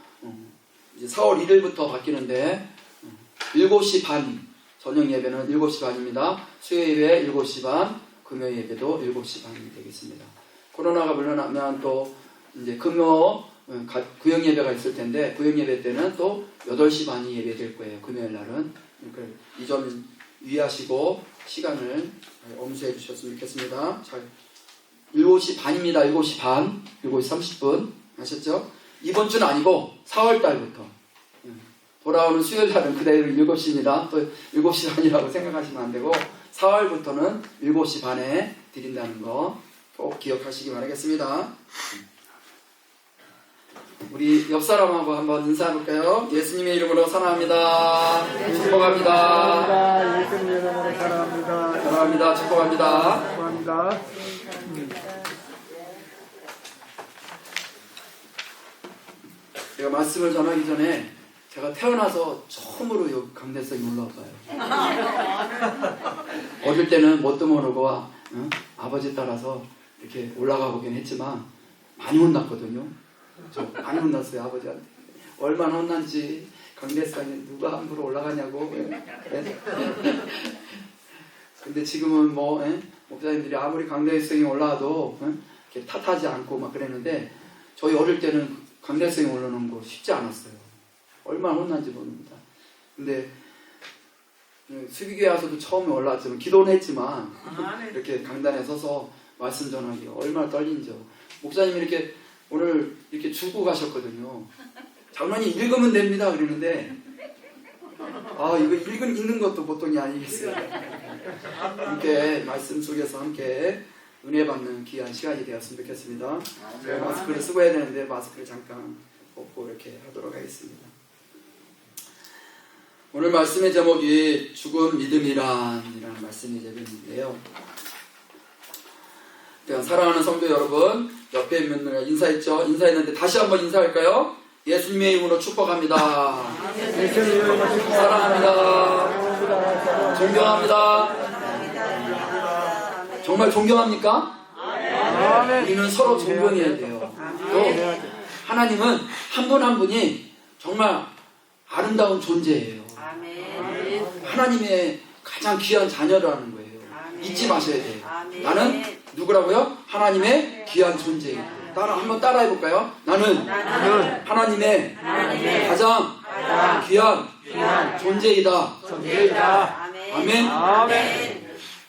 이제 4월 1일부터 바뀌는데 7시 반 저녁 예배는 7시 반입니다. 수요 예배 7시 반, 금요 예배도 7시 반이 되겠습니다. 코로나가 물러나면 또 이제 금요 구역 예배가 있을 텐데 구역 예배 때는 또 8시 반이 예배될 거예요. 금요일 날은. 그러니까 이 점 유의하시고 시간을 엄수해 주셨으면 좋겠습니다. 잘 7시 반입니다. 7시 반, 7시 30분 아셨죠? 이번 주는 아니고 4월 달부터 돌아오는 수요일 날은 그대로 7시입니다. 또 7시 반이라고 생각하시면 안 되고 4월부터는 7시 반에 드린다는 거 꼭 기억하시기 바라겠습니다. 우리 옆 사람하고 한번 인사해볼까요? 예수님의 이름으로 사랑합니다. 축복합니다. 예수님의 이름으로 사랑합니다. 사랑합니다. 축복합니다. 축복합니다. 제가 말씀을 전하기 전에 제가 태어나서 처음으로 여기 강대성이 올라왔어요. 어릴 때는 뭣도 모르고 아버지 따라서 이렇게 올라가 보긴 했지만 많이 혼났거든요. 저 많이 혼났어요. 아버지한테. 얼마나 혼난지 강대성에 누가 함부로 올라가냐고. 근데 지금은 목사님들이 아무리 강대성이 올라와도 이렇게 탓하지 않고 막 그랬는데 저희 어릴 때는 강대성이 올라오는 거 쉽지 않았어요. 얼마나 혼난지 모릅니다. 근데 수비교회 와서도 처음에 올라왔지만 기도는 했지만 이렇게 강단에 서서 말씀 전하기 얼마나 떨린지요. 목사님이 이렇게 오늘 이렇게 주고 가셨거든요. 장로님 읽으면 됩니다 그러는데 이거 읽는 것도 보통이 아니겠어요. 함께 말씀 속에서 함께 은혜 받는 귀한 시간이 되었으면 좋겠습니다. 제가 마스크를 쓰고 해야 되는데 마스크를 잠깐 벗고 이렇게 하도록 하겠습니다. 오늘 말씀의 제목이 죽은 믿음이란이라는 말씀의 제목인데요. 사랑하는 성도 여러분, 옆에 있는 분들 인사했죠? 인사했는데 다시 한번 인사할까요? 예수님의 이름으로 축복합니다. 예수님의 이름으로 축복합니다. 사랑합니다. 존경합니다. 정말 존경합니까? 아멘. 우리는 서로 존경해야 돼요. 또 하나님은 한 분 한 분이 정말 아름다운 존재예요. 하나님의 가장 귀한 자녀라는 거예요. 잊지 마셔야 돼요. 나는 누구라고요? 하나님의 귀한 존재예요. 한번 따라해 볼까요? 나는 하나님의 가장 귀한 존재이다. 아멘.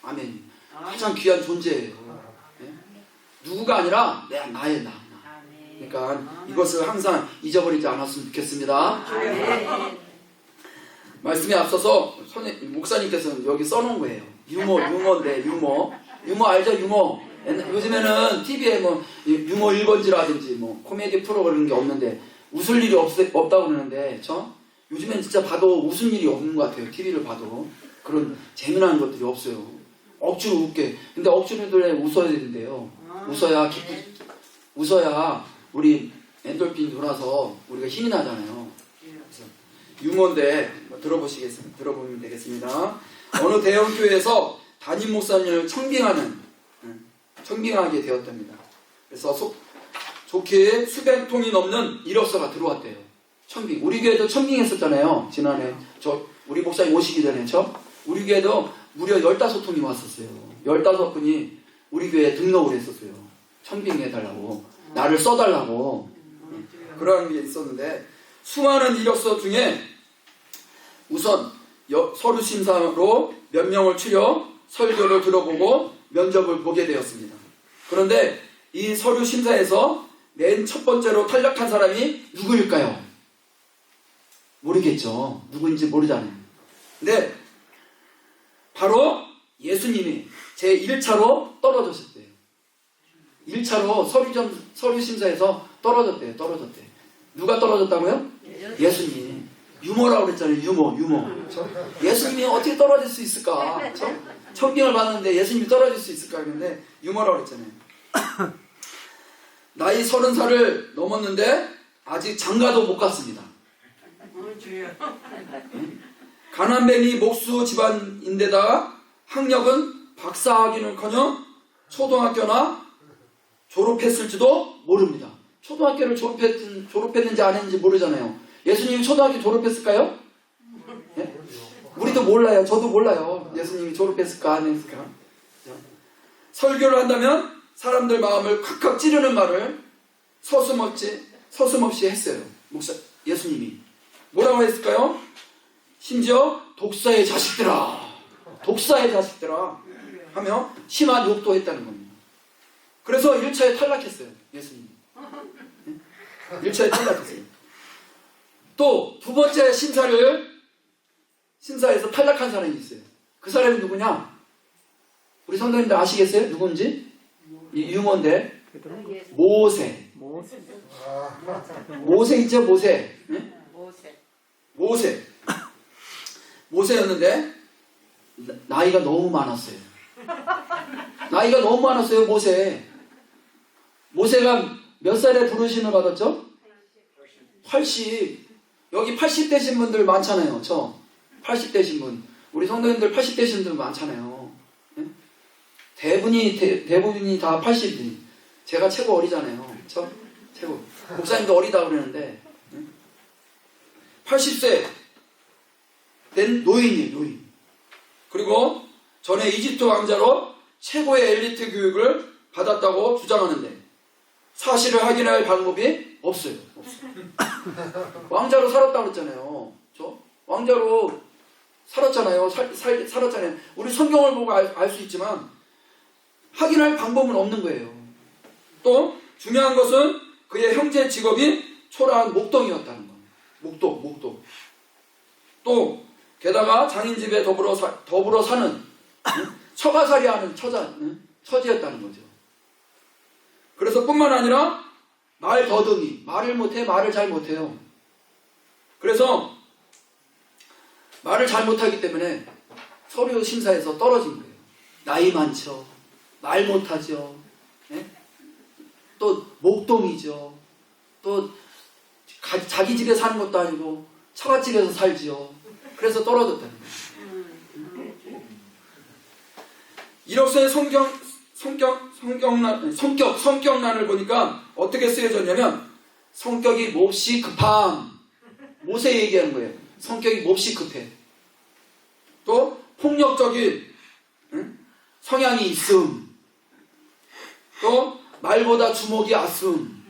아멘. 가장 귀한 존재예요. 누구가 아니라 나의 나. 그러니까 이것을 항상 잊어버리지 않았으면 좋겠습니다. 말씀에 앞서서 목사님께서는 여기 써놓은 거예요. 유머인데 유머 알죠? 유머. 요즘에는 TV에 유머 1번지라든지 코미디 프로 그런 게 없는데 웃을 일이 없다고 그러는데 요즘엔 진짜 봐도 웃을 일이 없는 것 같아요. TV를 봐도 그런 재미난 것들이 없어요. 억지로 웃게. 근데 억지로 웃어야 된대요. 웃어야 웃어야 우리 엔돌핀이 돌아서 우리가 힘이 나잖아요. 그래서 유머인데 들어보면 되겠습니다. 어느 대형 교회에서 담임 목사님을 청빙하게 되었답니다. 그래서 좋게 수백 통이 넘는 이력서가 들어왔대요. 청빙. 우리 교회도 청빙했었잖아요. 지난해 우리 목사님 오시기 전에 우리 교회도 무려 15통이 왔었어요. 15분이 우리 교회에 등록을 했었어요. 청빙해달라고. 나를 써달라고. 그런 게 있었는데 수많은 이력서 중에 우선 서류 심사로 몇 명을 추려 설교를 들어보고 면접을 보게 되었습니다. 그런데 이 서류 심사에서 맨 첫 번째로 탈락한 사람이 누구일까요? 모르겠죠. 누구인지 모르잖아요. 근데 바로 예수님이 제 1차로 떨어졌었대요. 1차로 서류 심사에서 떨어졌대요. 누가 떨어졌다고요? 예수님. 유머라고 그랬잖아요. 유머. 예수님이 어떻게 떨어질 수 있을까? 청빙을 받는데 예수님이 떨어질 수 있을까? 했는데 유머라고 그랬잖아요. 나이 30살을 넘었는데 아직 장가도 못 갔습니다. 가난뱅이 목수 집안인데다가 학력은 박사학위는커녕 초등학교나 졸업했을지도 모릅니다. 초등학교를 졸업했는지 안 했는지 모르잖아요. 예수님이 초등학교 졸업했을까요? 네? 우리도 몰라요. 저도 몰라요. 예수님이 졸업했을까 안 했을까. 설교를 한다면 사람들 마음을 콱콱 찌르는 말을 서슴없이 했어요. 예수님이 뭐라고 했을까요? 심지어 독사의 자식들아 하며 심한 욕도 했다는 겁니다. 그래서 1차에 탈락했어요. 예수님이 1차에 탈락했어요. 또 두 번째 심사에서 탈락한 사람이 있어요. 그 사람이 누구냐? 우리 성도님들 아시겠어요? 누군지? 유머인데 모세 있죠? 모세. 네? 모세였는데 나이가 너무 많았어요. 모세가 몇 살에 부르심을 받았죠? 80. 여기 80 되신 분들 많잖아요. 80 되신 분. 우리 성도님들 80 되신 분들 많잖아요. 네? 대부분이 다 80이. 제가 최고 어리잖아요. 최고. 목사님도 어리다 그러는데 80세 된 노인. 그리고 전에 이집트 왕자로 최고의 엘리트 교육을 받았다고 주장하는데 사실을 확인할 방법이 없어요. 왕자로 살았다고 그랬잖아요. 왕자로 살았잖아요. 살았잖아요. 우리 성경을 보고 알 수 있지만 확인할 방법은 없는 거예요. 또 중요한 것은 그의 형제 직업이 초라한 목동이었다는 거예요. 목동. 또 게다가 장인 집에 더불어 사는 처가살이하는 처지였다는 거죠. 그래서 뿐만 아니라 말더듬이, 말을 잘 못해요. 그래서 말을 잘 못하기 때문에 서류 심사에서 떨어진 거예요. 나이 많죠. 말 못하죠. 네? 또 목동이죠. 또 자기 집에 사는 것도 아니고 처갓집에서 살지요. 그래서 떨어졌다는 거예요. 이력서의 성격란을 보니까 어떻게 쓰여졌냐면 성격이 몹시 급함. 모세 얘기하는 거예요. 성격이 몹시 급해. 또 폭력적인 성향이 있음. 또 말보다 주먹이 앞섬.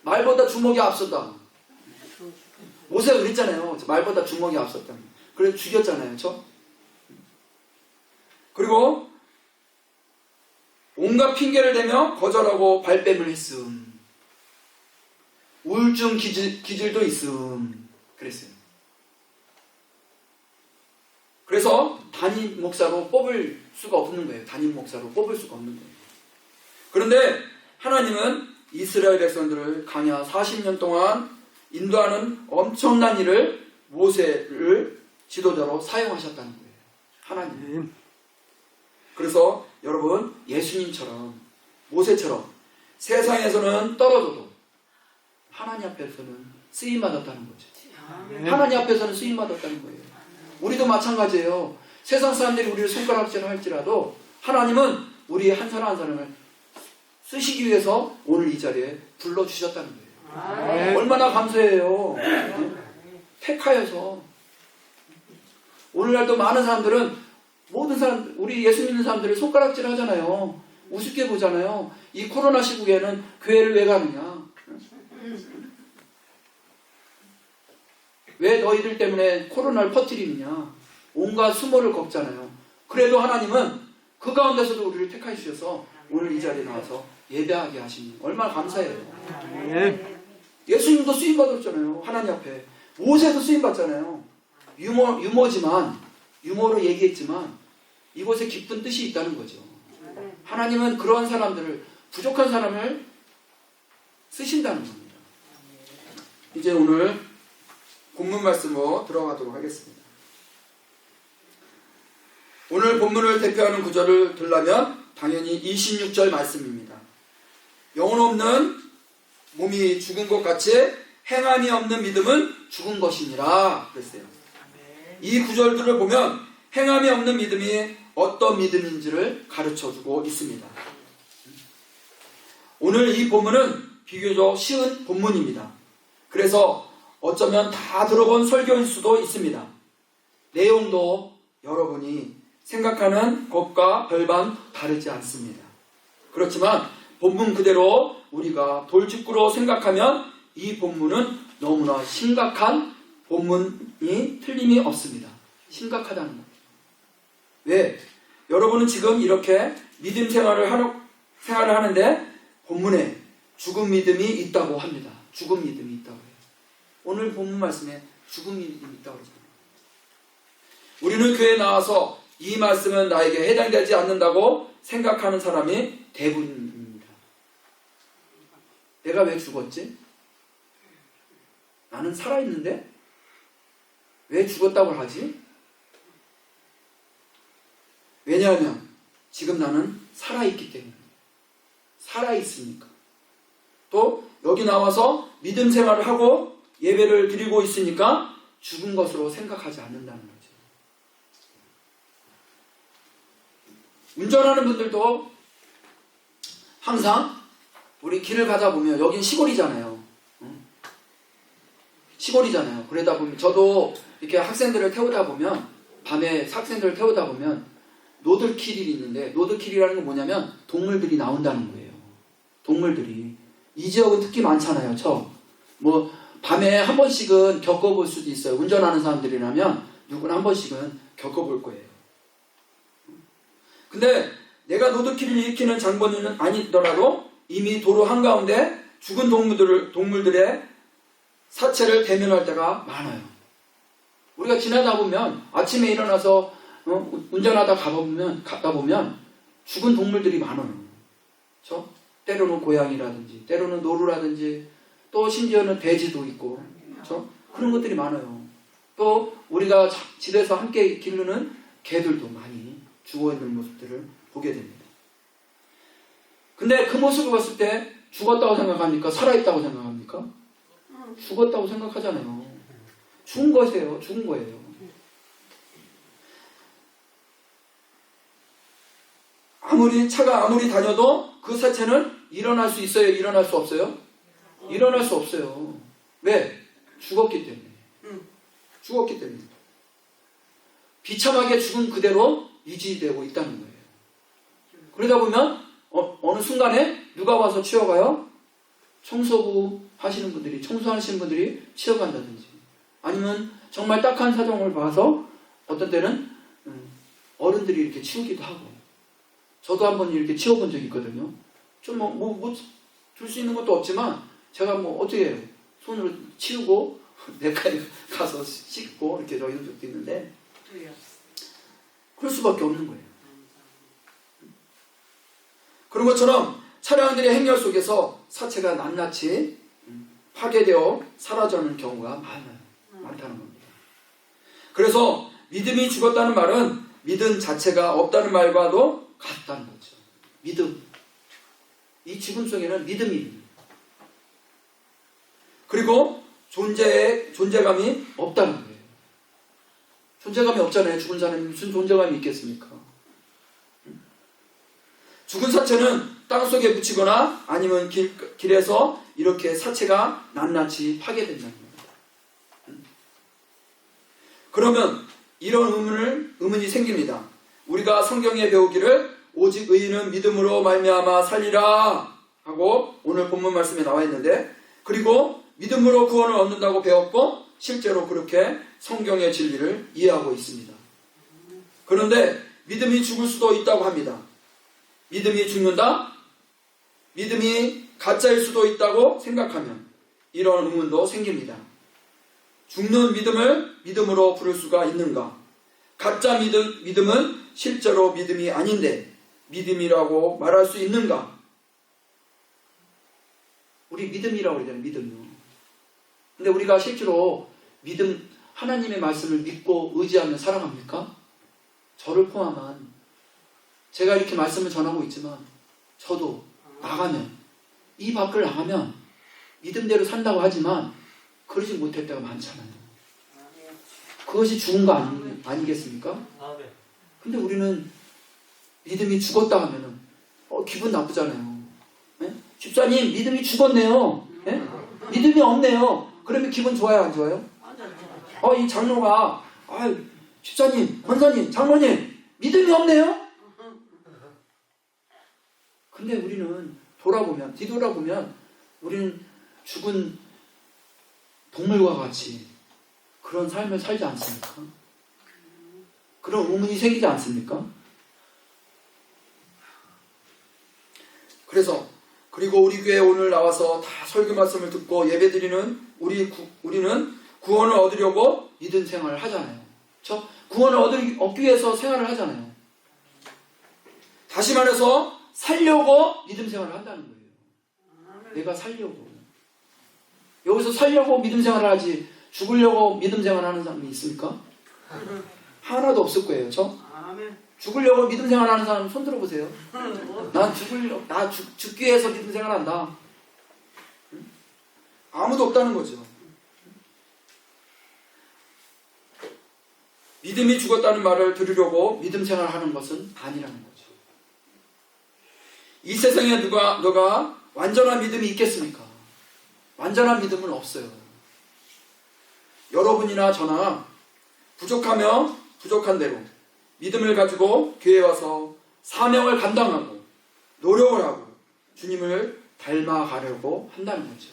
말보다 주먹이 앞섰다. 모세가 그랬잖아요. 말보다 주먹이 앞섰다. 그래서 죽였잖아요. 그리고 온갖 핑계를 대며 거절하고 발뺌을 했음. 우울증 기질도 있음. 그랬어요. 그래서 담임 목사로 뽑을 수가 없는 거예요. 그런데 하나님은 이스라엘 백성들을 광야 40년 동안 인도하는 엄청난 일을 모세를 지도자로 사용하셨다는 거예요. 하나님. 그래서 여러분 예수님처럼 모세처럼 세상에서는 떨어져도 하나님 앞에서는 쓰임받았다는 거죠. 하나님 앞에서는 쓰임받았다는 거예요. 우리도 마찬가지예요. 세상 사람들이 우리를 손가락질을 할지라도 하나님은 우리 한 사람 한 사람을 쓰시기 위해서 오늘 이 자리에 불러주셨다는 거예요. 얼마나 감사해요. 택하여서. 오늘날도 많은 사람들은 모든 사람, 우리 예수 믿는 사람들을 손가락질 하잖아요. 우습게 보잖아요. 이 코로나 시국에는 교회를 왜 가느냐? 왜 너희들 때문에 코로나를 퍼뜨리느냐? 온갖 수모를 겪잖아요. 그래도 하나님은 그 가운데서도 우리를 택하여 주셔서 오늘 이 자리에 나와서 예배하게 하시니 얼마나 감사해요. 예수님도 쓰임받았잖아요. 하나님 앞에. 모세도 쓰임받잖아요. 유머지만, 유머로 얘기했지만 이곳에 깊은 뜻이 있다는 거죠. 하나님은 그러한 사람들을, 부족한 사람을 쓰신다는 겁니다. 이제 오늘 본문 말씀으로 들어가도록 하겠습니다. 오늘 본문을 대표하는 구절을 들라면 당연히 26절 말씀입니다. 영혼 없는 몸이 죽은 것 같이 행함이 없는 믿음은 죽은 것이니라 그랬어요. 이 구절들을 보면 행함이 없는 믿음이 어떤 믿음인지를 가르쳐주고 있습니다. 오늘 이 본문은 비교적 쉬운 본문입니다. 그래서 어쩌면 다 들어본 설교일 수도 있습니다. 내용도 여러분이 생각하는 것과 별반 다르지 않습니다. 그렇지만 본문 그대로 우리가 돌직구로 생각하면 이 본문은 너무나 심각한 본문이 틀림이 없습니다. 심각하다는 거예요. 왜? 여러분은 지금 이렇게 믿음 생활을 하는데 본문에 죽은 믿음이 있다고 합니다. 죽은 믿음이 있다고 해요. 오늘 본문 말씀에 죽은 믿음이 있다고 그러잖아요. 우리는 교회에 나와서 이 말씀은 나에게 해당되지 않는다고 생각하는 사람이 대부분입니다. 내가 왜 죽었지? 나는 살아있는데? 왜 죽었다고 하지? 왜냐하면 지금 나는 살아있기 때문에. 살아있으니까. 또 여기 나와서 믿음 생활을 하고 예배를 드리고 있으니까 죽은 것으로 생각하지 않는다는 거죠. 운전하는 분들도 항상 우리 길을 가다 보면 여긴 시골이잖아요. 시골이잖아요. 그러다 보면 저도 이렇게 학생들을 태우다 보면 밤에 학생들을 태우다 보면 노들길이 있는데 노들길이라는 건 뭐냐면 동물들이 나온다는 거예요. 동물들이. 이 지역은 특히 많잖아요. 뭐 밤에 한 번씩은 겪어볼 수도 있어요. 운전하는 사람들이라면 누구나 한 번씩은 겪어볼 거예요. 근데 내가 노드킬을 일으키는 장본인은 아니더라도 이미 도로 한가운데 죽은 동물들의 사체를 대면할 때가 많아요. 우리가 지나다 보면 아침에 일어나서 운전하다 가다 보면 죽은 동물들이 많아요. 그렇죠? 때로는 고양이라든지 때로는 노루라든지 또 심지어는 돼지도 있고 그렇죠? 그런 것들이 많아요. 또 우리가 집에서 함께 기르는 개들도 많이 죽어있는 모습들을 보게 됩니다. 근데 그 모습을 봤을 때 죽었다고 생각합니까? 살아있다고 생각합니까? 죽었다고 생각하잖아요. 죽은 것이에요. 죽은 거예요. 차가 아무리 다녀도 그 사체는 일어날 수 있어요? 일어날 수 없어요? 일어날 수 없어요. 왜? 죽었기 때문에. 죽었기 때문에. 비참하게 죽은 그대로 유지되고 있다는 거예요. 그러다 보면 어느 순간에 누가 와서 치워가요? 청소부 하시는 분들이, 청소하시는 분들이 치워간다든지 아니면 정말 딱한 사정을 봐서 어떤 때는 어른들이 이렇게 치우기도 하고 저도 한번 이렇게 치워본 적이 있거든요. 좀 줄 수 있는 것도 없지만 제가 어떻게 해요? 손으로 치우고 내과에 가서 씻고 이렇게 저희는 적도 있는데 그럴 수밖에 없는 거예요. 그런 것처럼 차량들의 행렬 속에서 사체가 낱낱이 파괴되어 사라져가는 경우가 많다는 겁니다. 그래서 믿음이 죽었다는 말은 믿음 자체가 없다는 말과도 같다는 거죠. 믿음. 이 죽음 속에는 믿음이 있는. 그리고 존재감이 없다는 거예요. 존재감이 없잖아요. 죽은 사람이 무슨 존재감이 있겠습니까? 죽은 사체는 땅속에 묻히거나 아니면 길에서 이렇게 사체가 낱낱이 파괴된다는 겁니다. 그러면 이런 의문이 생깁니다. 우리가 성경에 배우기를 오직 의인은 믿음으로 말미암아 살리라 하고 오늘 본문 말씀에 나와 있는데, 그리고 믿음으로 구원을 얻는다고 배웠고 실제로 그렇게 성경의 진리를 이해하고 있습니다. 그런데 믿음이 죽을 수도 있다고 합니다. 믿음이 죽는다? 믿음이 가짜일 수도 있다고 생각하면 이런 의문도 생깁니다. 죽는 믿음을 믿음으로 부를 수가 있는가? 가짜 믿음은 실제로 믿음이 아닌데 믿음이라고 말할 수 있는가? 우리 믿음이라고 그러잖아요. 믿음요. 근데 우리가 실제로 믿음, 하나님의 말씀을 믿고 의지하며 살아갑니까? 저를 포함한, 제가 이렇게 말씀을 전하고 있지만 저도 나가면, 이 밖을 나가면 믿음대로 산다고 하지만 그러지 못할 때가 많잖아요. 그것이 죽은 거 아니겠습니까? 근데 우리는 믿음이 죽었다 하면은 기분 나쁘잖아요. 네? 집사님 믿음이 죽었네요. 네? 믿음이 없네요. 그러면 기분 좋아요, 안 좋아요? 이 장로가 집사님, 권사님, 장로님 믿음이 없네요. 근데 우리는 뒤돌아보면 우리는 죽은 동물과 같이 그런 삶을 살지 않습니까? 그런 의문이 생기지 않습니까? 그리고 우리 교회에 오늘 나와서 다 설교 말씀을 듣고 예배드리는 우리는 구원을 얻으려고 믿음 생활을 하잖아요. 그렇죠? 구원을 얻기 위해서 생활을 하잖아요. 다시 말해서 살려고 믿음 생활을 한다는 거예요. 내가 살려고. 여기서 살려고 믿음 생활을 하지 죽으려고 믿음 생활을 하는 사람이 있습니까? 하나도 없을 거예요. 그렇죠? 죽으려고 믿음 생활하는 사람 손 들어보세요. 난 죽기 위해서 믿음 생활한다. 아무도 없다는 거죠. 믿음이 죽었다는 말을 들으려고 믿음 생활하는 것은 아니라는 거죠. 이 세상에 너가 완전한 믿음이 있겠습니까? 완전한 믿음은 없어요. 여러분이나 저나 부족하며 부족한 대로 믿음을 가지고 교회에 와서 사명을 감당하고 노력을 하고 주님을 닮아가려고 한다는 거죠.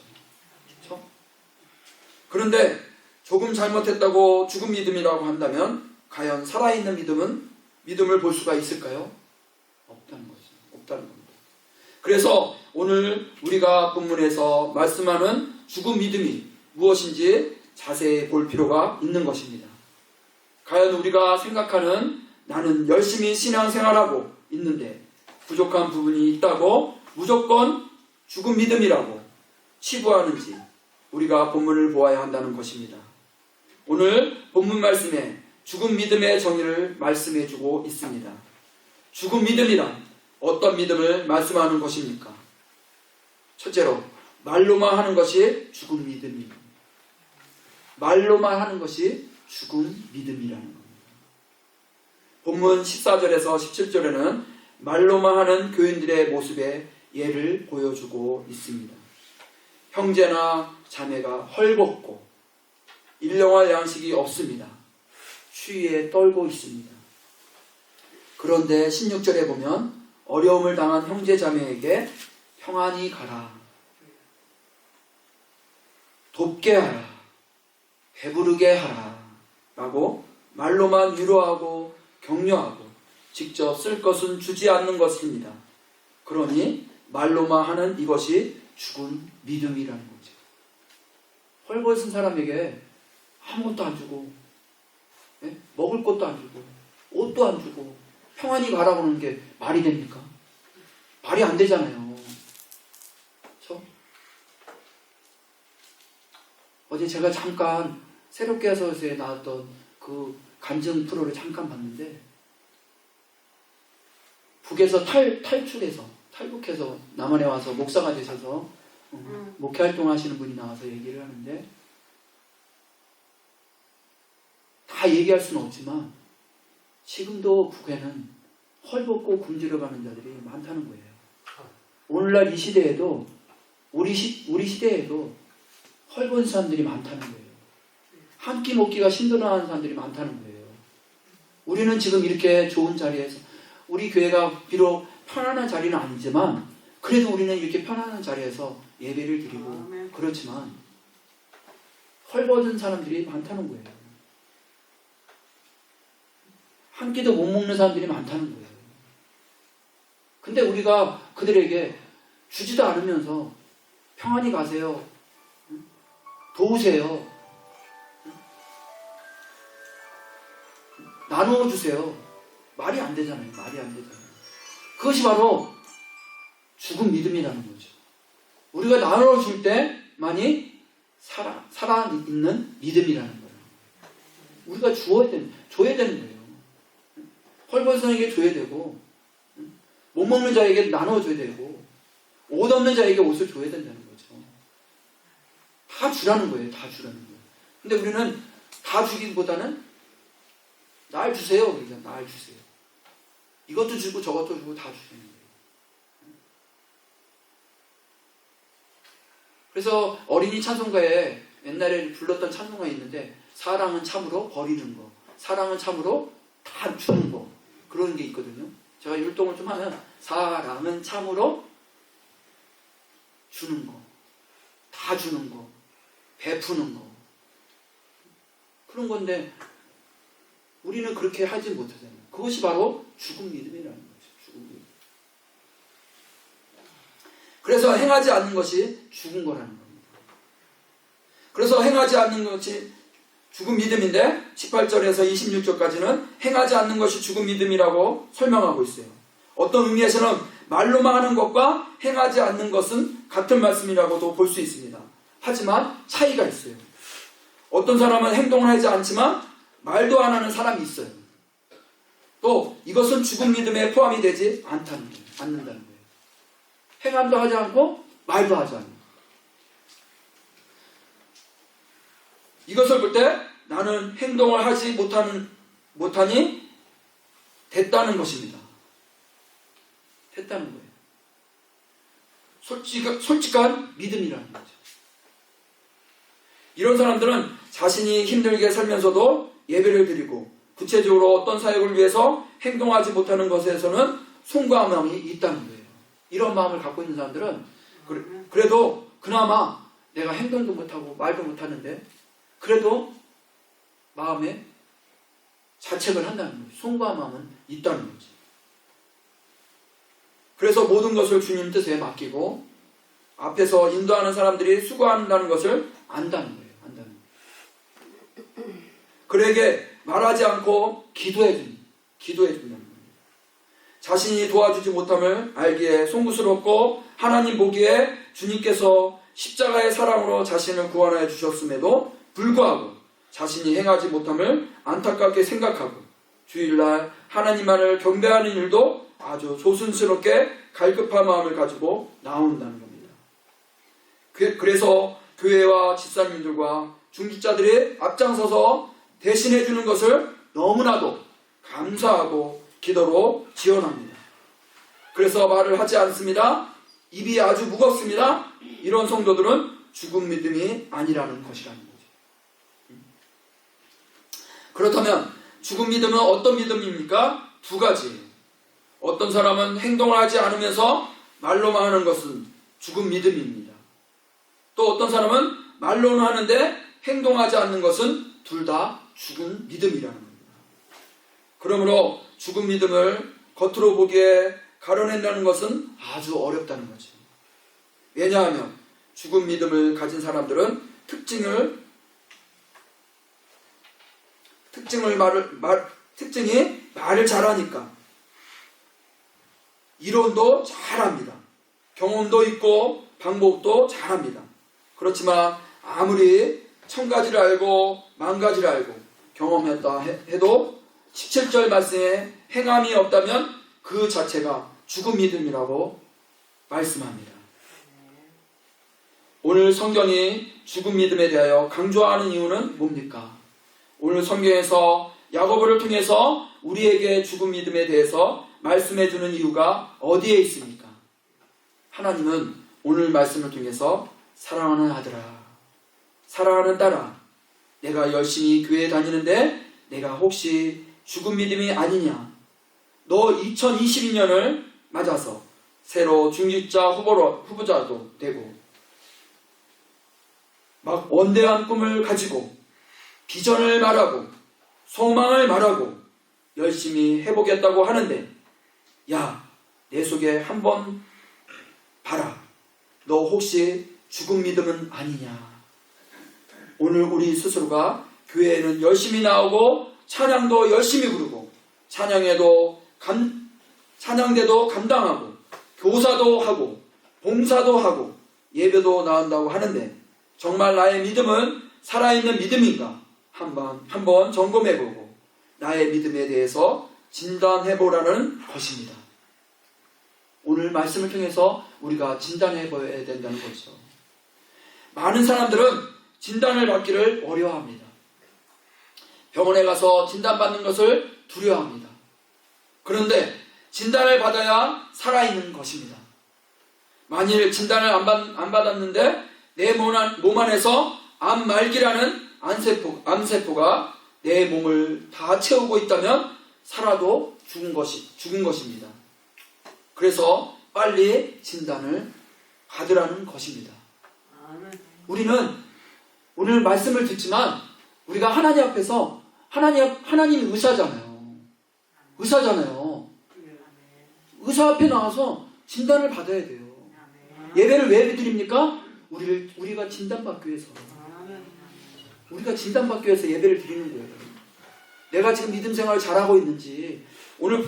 그렇죠? 그런데 조금 잘못했다고 죽은 믿음이라고 한다면 과연 살아있는 믿음을 볼 수가 있을까요? 없다는 거죠. 없다는 겁니다. 그래서 오늘 우리가 본문에서 말씀하는 죽은 믿음이 무엇인지 자세히 볼 필요가 있는 것입니다. 과연 우리가 생각하는 나는 열심히 신앙생활하고 있는데 부족한 부분이 있다고 무조건 죽은 믿음이라고 치부하는지 우리가 본문을 보아야 한다는 것입니다. 오늘 본문 말씀에 죽은 믿음의 정의를 말씀해 주고 있습니다. 죽은 믿음이란 어떤 믿음을 말씀하는 것입니까? 첫째로 말로만 하는 것이 죽은 믿음입니다. 말로만 하는 것이 죽은 믿음이라는 겁니다. 본문 14절에서 17절에는 말로만 하는 교인들의 모습의 예를 보여주고 있습니다. 형제나 자매가 헐벗고 일용할 양식이 없습니다. 추위에 떨고 있습니다. 그런데 16절에 보면 어려움을 당한 형제 자매에게 평안히 가라, 돕게 하라, 배부르게 하라 라고 말로만 위로하고 격려하고 직접 쓸 것은 주지 않는 것입니다. 그러니 말로만 하는 이것이 죽은 믿음이라는 거죠. 헐벗은 사람에게 아무것도 안 주고 먹을 것도 안 주고 옷도 안 주고 평안히 가라고 하는 게 말이 됩니까? 말이 안 되잖아요. 그렇죠? 어제 제가 잠깐 새롭게 해서에 나왔던 그 간증 프로를 잠깐 봤는데 북에서 탈북해서 남한에 와서 목사가 되셔서 목회 활동하시는 분이 나와서 얘기를 하는데, 다 얘기할 수는 없지만 지금도 북에는 헐벗고 굶주려 가는 자들이 많다는 거예요. 오늘날 이 시대에도 우리 시대에도 헐벗은 사람들이 많다는 거예요. 한 끼 먹기가 힘들어하는 사람들이 많다는 거예요. 우리는 지금 이렇게 좋은 자리에서, 우리 교회가 비록 편안한 자리는 아니지만 그래도 우리는 이렇게 편안한 자리에서 예배를 드리고 그렇지만 헐벗은 사람들이 많다는 거예요. 한 끼도 못 먹는 사람들이 많다는 거예요. 근데 우리가 그들에게 주지도 않으면서 평안히 가세요, 도우세요, 나누어 주세요, 말이 안 되잖아요. 말이 안 되잖아요. 그것이 바로 죽은 믿음이라는 거죠. 우리가 나누어 줄 때만이 살아있는 믿음이라는 거예요. 우리가 줘야 되는 거예요. 헐벗은 사람에게 줘야 되고, 못 먹는 자에게 나눠줘야 되고, 옷 없는 자에게 옷을 줘야 된다는 거죠. 다 주라는 거예요. 다 주라는 거예요. 근데 우리는 다 주기보다는 날 주세요. 그러잖아요. 날 주세요. 이것도 주고 저것도 주고 다 주시는 거예요. 그래서 어린이 찬송가에 옛날에 불렀던 찬송가 있는데, 사랑은 참으로 버리는 거, 사랑은 참으로 다 주는 거, 그런 게 있거든요. 제가 율동을 좀 하면 사랑은 참으로 주는 거, 다 주는 거, 베푸는 거, 그런 건데 우리는 그렇게 하지 못하잖아요. 그것이 바로 죽은 믿음이라는 거죠. 죽은 믿음. 그래서 행하지 않는 것이 죽은 거라는 겁니다. 그래서 행하지 않는 것이 죽은 믿음인데 18절에서 26절까지는 행하지 않는 것이 죽은 믿음이라고 설명하고 있어요. 어떤 의미에서는 말로만 하는 것과 행하지 않는 것은 같은 말씀이라고도 볼 수 있습니다. 하지만 차이가 있어요. 어떤 사람은 행동을 하지 않지만 말도 안 하는 사람이 있어요. 또 이것은 죽은 믿음에 포함이 되지 않는다는 거예요. 행함도 하지 않고 말도 하지 않는. 이것을 볼 때 나는 행동을 하지 못하니 됐다는 것입니다. 됐다는 거예요. 솔직한 믿음이라는 거죠. 이런 사람들은 자신이 힘들게 살면서도 예배를 드리고 구체적으로 어떤 사역을 위해서 행동하지 못하는 것에서는 송구한 마음이 있다는 거예요. 이런 마음을 갖고 있는 사람들은 그래도 그나마 내가 행동도 못하고 말도 못하는데 그래도 마음에 자책을 한다는 거예요. 송구한 마음은 있다는 거지. 그래서 모든 것을 주님 뜻에 맡기고 앞에서 인도하는 사람들이 수고한다는 것을 안다는 거예요. 그에게 말하지 않고 기도해준다는 거예요. 자신이 도와주지 못함을 알기에 송구스럽고 하나님 보기에 주님께서 십자가의 사랑으로 자신을 구원하여 주셨음에도 불구하고 자신이 행하지 못함을 안타깝게 생각하고 주일날 하나님만을 경배하는 일도 아주 조심스럽게 갈급한 마음을 가지고 나온다는 겁니다. 그래서 교회와 집사님들과 중직자들이 앞장서서 대신해 주는 것을 너무나도 감사하고 기도로 지원합니다. 그래서 말을 하지 않습니다. 입이 아주 무겁습니다. 이런 성도들은 죽은 믿음이 아니라는 것이라는 거죠. 그렇다면 죽은 믿음은 어떤 믿음입니까? 두 가지. 어떤 사람은 행동을 하지 않으면서 말로만 하는 것은 죽은 믿음입니다. 또 어떤 사람은 말로는 하는데 행동하지 않는 것은 둘 다 죽은 믿음이라는 겁니다. 그러므로 죽은 믿음을 겉으로 보기에 가려낸다는 것은 아주 어렵다는 거죠. 왜냐하면 죽은 믿음을 가진 사람들은 특징이 말을 잘하니까 이론도 잘합니다. 경험도 있고 방법도 잘합니다. 그렇지만 아무리 1000가지를 알고 10,000가지를 알고 경험했다 해도 17절 말씀에 행함이 없다면 그 자체가 죽은 믿음이라고 말씀합니다. 오늘 성경이 죽은 믿음에 대하여 강조하는 이유는 뭡니까? 오늘 성경에서 야고보를 통해서 우리에게 죽은 믿음에 대해서 말씀해 주는 이유가 어디에 있습니까? 하나님은 오늘 말씀을 통해서 사랑하는 아들아, 사랑하는 딸아, 내가 열심히 교회에 다니는데 내가 혹시 죽은 믿음이 아니냐? 너 2022년을 맞아서 새로 중직자 후보자도 되고 막 원대한 꿈을 가지고 비전을 말하고 소망을 말하고 열심히 해보겠다고 하는데, 야, 내 속에 한번 봐라. 너 혹시 죽은 믿음은 아니냐? 오늘 우리 스스로가 교회에는 열심히 나오고 찬양도 열심히 부르고 찬양대도 감당하고 교사도 하고 봉사도 하고 예배도 나온다고 하는데 정말 나의 믿음은 살아있는 믿음인가? 한번 점검해보고 나의 믿음에 대해서 진단해보라는 것입니다. 오늘 말씀을 통해서 우리가 진단해봐야 된다는 거죠. 많은 사람들은 진단을 받기를 어려워합니다. 병원에 가서 진단받는 것을 두려워합니다. 그런데 진단을 받아야 살아있는 것입니다. 만일 진단을 안 받았는데 내 몸 안에서 암말기라는 암세포가 내 몸을 다 채우고 있다면 살아도 죽은 것입니다. 그래서 빨리 진단을 받으라는 것입니다. 우리는 오늘 말씀을 듣지만 우리가 하나님 앞에서 하나님이 의사잖아요. 의사 앞에 나와서 진단을 받아야 돼요. 예배를 왜 드립니까? 우리가 진단받기 위해서. 우리가 진단받기 위해서 예배를 드리는 거예요. 내가 지금 믿음 생활을 잘하고 있는지, 오늘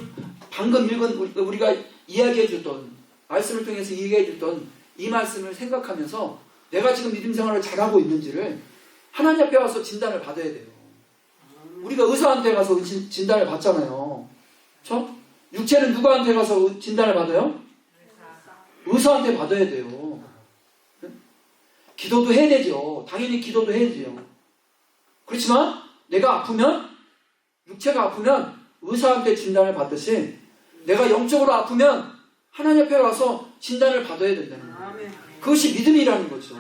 방금 읽은 우리가 이야기해줬던 말씀을 통해서 이야기해줬던 이 말씀을 생각하면서 내가 지금 믿음 생활을 잘하고 있는지를 하나님 앞에 와서 진단을 받아야 돼요. 우리가 의사한테 가서 진단을 받잖아요. 그렇죠? 육체는 누구한테 가서 진단을 받아요? 의사한테 받아야 돼요. 기도도 해야 되죠. 당연히 기도도 해야죠. 그렇지만 내가 아프면, 육체가 아프면 의사한테 진단을 받듯이 내가 영적으로 아프면 하나님 앞에 와서 진단을 받아야 된다는 거예요. 그것이 믿음이라는 거죠.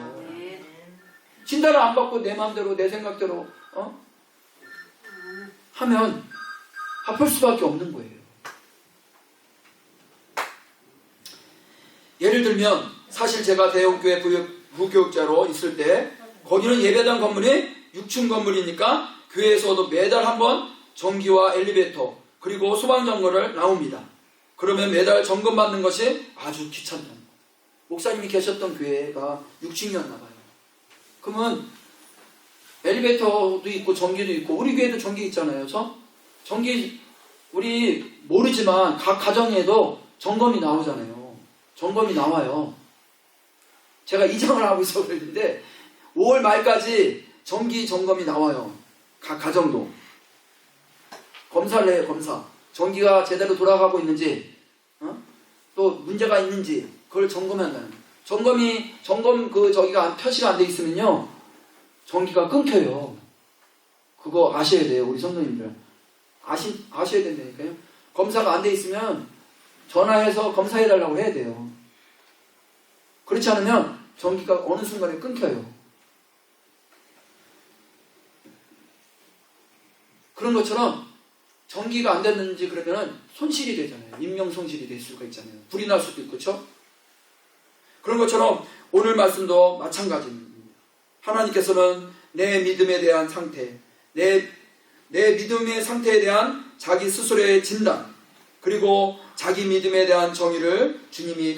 진단을 안 받고 내 마음대로 내 생각대로 하면 아플 수밖에 없는 거예요. 예를 들면 사실 제가 대형교회 부교육자로 있을 때 거기는 예배당 건물이 6층 건물이니까 교회에서도 매달 한 번 전기와 엘리베이터 그리고 소방점검을 나옵니다. 그러면 매달 점검받는 것이 아주 귀찮다는 거예요. 목사님이 계셨던 교회가 6층이었나 봐요. 그러면 엘리베이터도 있고 전기도 있고, 우리 교회도 전기 있잖아요. 전기 우리 모르지만 각 가정에도 점검이 나오잖아요. 점검이 나와요. 제가 이장을 하고 있어 그랬는데 5월 말까지 전기 점검이 나와요. 각 가정도 검사를 해요. 검사. 전기가 제대로 돌아가고 있는지, 또 문제가 있는지 그걸 점검한다는 거예요. 점검 저기가 표시가 안 돼 있으면요 전기가 끊겨요. 그거 아셔야 돼요. 우리 성도님들 아셔야 된다니까요. 검사가 안 돼 있으면 전화해서 검사해달라고 해야 돼요. 그렇지 않으면 전기가 어느 순간에 끊겨요. 그런 것처럼 전기가 안 됐는지 그러면 손실이 되잖아요. 인명 손실이 될 수가 있잖아요. 불이 날 수도 있고, 그렇죠? 그런 것처럼 오늘 말씀도 마찬가지입니다. 하나님께서는 내 믿음에 대한 상태, 내 믿음의 상태에 대한 자기 스스로의 진단, 그리고 자기 믿음에 대한 정의를 주님이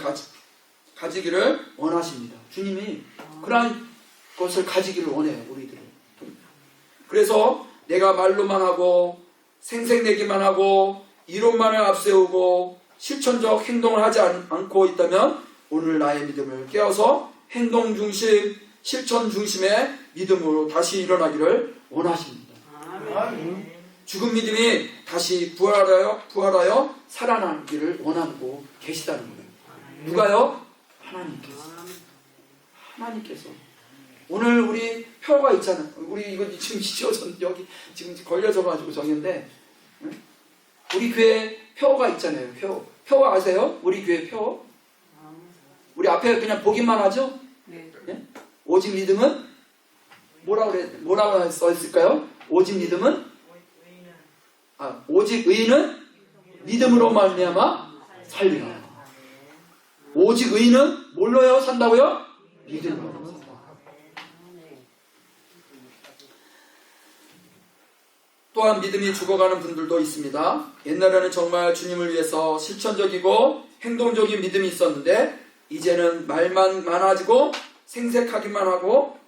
가지기를 원하십니다. 주님이 그러한 것을 가지기를 원해요. 우리들은. 그래서 내가 말로만 하고 생색내기만 하고 이론만을 앞세우고 실천적 행동을 하지 않고 있다면 오늘 나의 믿음을 깨워서 행동 중심, 실천 중심의 믿음으로 다시 일어나기를 원하십니다. 죽은 믿음이 다시 부활하여 살아나기를 원하고 계시다는 거예요. 누가요? 하나님께서. 오늘 우리 표가 있잖아요. 우리 이거 지금 여기 지금 걸려져가지고 정했는데, 우리 교회 표가 있잖아요. 표 아세요? 우리 교회 표. 우리 앞에 그냥 보기만 하죠? 네. 예? 오직 믿음은 뭐라고 써 있을까요? 오직 믿음은 오직 의인은 믿음으로 말미암아 살리라. 오직 의인은 뭘로요 산다고요? 믿음으로 산다. 또한 믿음이 죽어가는 분들도 있습니다. 옛날에는 정말 주님을 위해서 실천적이고 행동적인 믿음이 있었는데 이제는 말만 많아지고 생색하기만 하고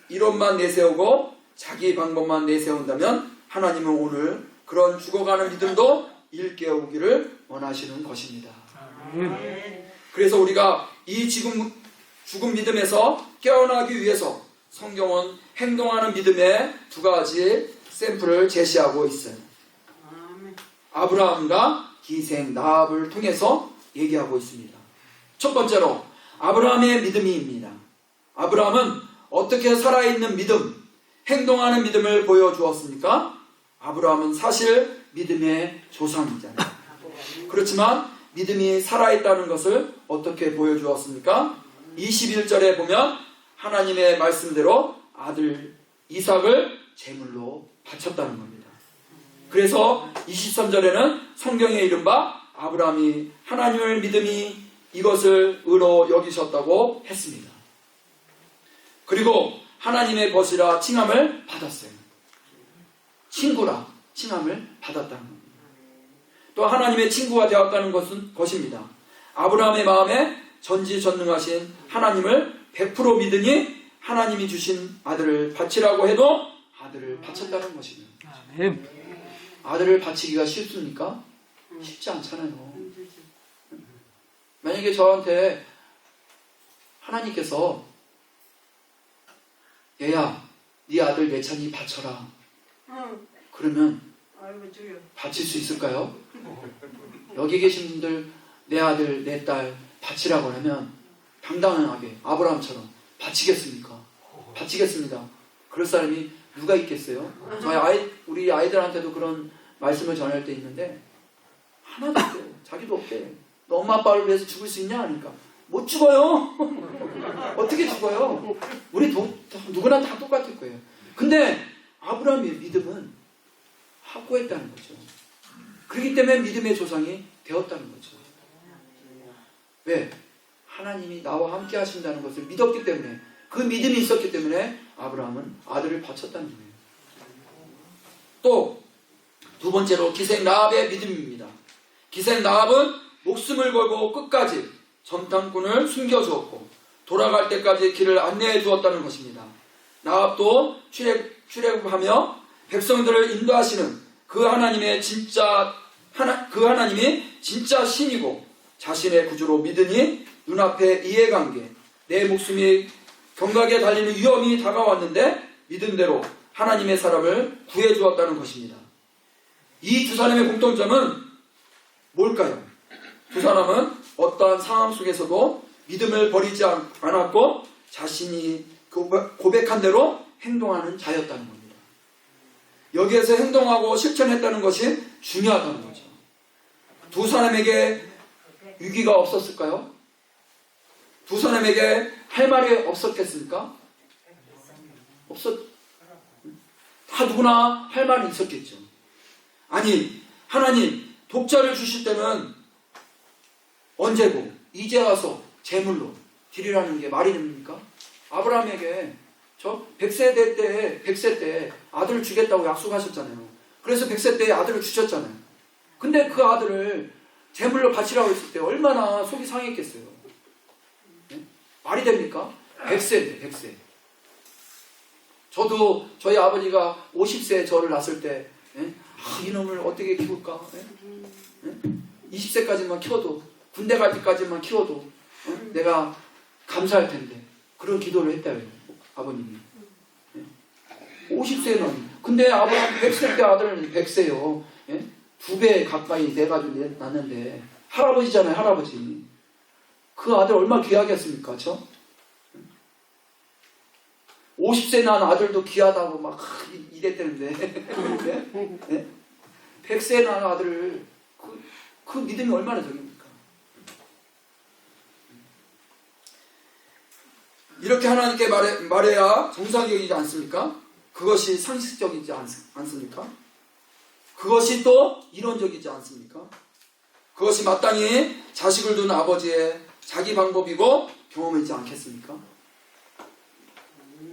이론만 내세우고 자기 방법만 내세운다면 하나님은 오늘 그런 죽어가는 믿음도 일깨우기를 원하시는 것입니다. 그래서 우리가 이 죽은 믿음에서 깨어나기 위해서 성경은 행동하는 믿음의 두 가지 샘플을 제시하고 있어요. 아브라함과 기생 나합을 통해서 얘기하고 있습니다. 첫 번째로 아브라함의 믿음입니다. 아브라함은 어떻게 살아있는 믿음, 행동하는 믿음을 보여주었습니까? 아브라함은 사실 믿음의 조상이잖아요. 그렇지만 믿음이 살아있다는 것을 어떻게 보여주었습니까? 21절에 보면 하나님의 말씀대로 아들 이삭을 제물로 바쳤다는 겁니다. 그래서 23절에는 성경에 이른바 아브라함이 하나님을 믿음이 이것을 의로 여기셨다고 했습니다. 그리고 하나님의 벗이라 칭함을 받았어요. 친구라 칭함을 받았다는 겁니다. 또 하나님의 친구가 되었다는 것입니다. 아브라함의 마음에 전지전능하신 하나님을 100% 믿으니 하나님이 주신 아들을 바치라고 해도 아들을 바쳤다는 것입니다. 아들을 바치기가 쉽습니까? 쉽지 않잖아요. 만약에 저한테 하나님께서 얘야 네 아들 내찬이 바쳐라 그러면 바칠 수 있을까요? 여기 계신 분들 내 아들 내 딸 바치라고 하면 당당하게 아브라함처럼 바치겠습니까? 바치겠습니다. 그럴 사람이 누가 있겠어요? 우리 아이들한테도 그런 말씀을 전할 때 있는데 하나도 없대요. 자기도 없대. 너 엄마 아빠를 위해서 죽을 수 있냐? 하니까 못 죽어요. 어떻게 죽어요? 우리 누구나 다 똑같을 거예요. 근데 아브라함의 믿음은 확고했다는 거죠. 그렇기 때문에 믿음의 조상이 되었다는 거죠. 왜? 하나님이 나와 함께 하신다는 것을 믿었기 때문에, 그 믿음이 있었기 때문에 아브라함은 아들을 바쳤다는 거예요. 또 두 번째로 기생 라합의 믿음입니다. 기생 라합은 목숨을 걸고 끝까지 점탕꾼을 숨겨주었고 돌아갈 때까지 길을 안내해 주었다는 것입니다. 라합도 출애굽하며 백성들을 인도하시는 그 하나님이 진짜 신이고 자신의 구주로 믿으니 눈앞에 이해관계, 내 목숨이 경각에 달리는 위험이 다가왔는데 믿음대로 하나님의 사람을 구해주었다는 것입니다. 이 두 사람의 공통점은 뭘까요? 두 사람은 어떠한 상황 속에서도 믿음을 버리지 않았고 자신이 고백한 대로 행동하는 자였다는 겁니다. 여기에서 행동하고 실천했다는 것이 중요하다는 거죠. 두 사람에게 위기가 없었을까요? 두 사람에게 할 말이 없었겠습니까? 다 누구나 할 말이 있었겠죠. 아니, 하나님 독자를 주실 때는 언제고 이제 와서 제물로 드리라는 게 말이 됩니까? 아브라함에게 저 100세 때 아들을 주겠다고 약속하셨잖아요. 그래서 100세 때 아들을 주셨잖아요. 근데 그 아들을 제물로 바치라고 했을 때 얼마나 속이 상했겠어요. 네? 말이 됩니까? 100세인데 100세. 저도 저희 아버지가 50세에 저를 낳았을 때 이놈을 어떻게 키울까? 20세까지만 키워도, 군대 갈 때까지만 키워도 내가 감사할 텐데 그런 기도를 했다고요. 아버님이. 50세는. 근데 아브라함 100세 때 아들은 100세요. 예? 2배 가까이 돼가지고 낳는데 할아버지잖아요, 할아버지. 그 아들 얼마나 귀하겠습니까, 그렇죠? 50세 난 아들도 귀하다고 막 이랬대는데 예? 예? 100세 난 아들을 그 믿음이 얼마나 적입니까? 이렇게 하나님께 말해야 정상적이지 않습니까? 그것이 상식적이지 않습니까? 그것이 또 이론적이지 않습니까? 그것이 마땅히 자식을 둔 아버지의 자기 방법이고 경험이지 않겠습니까?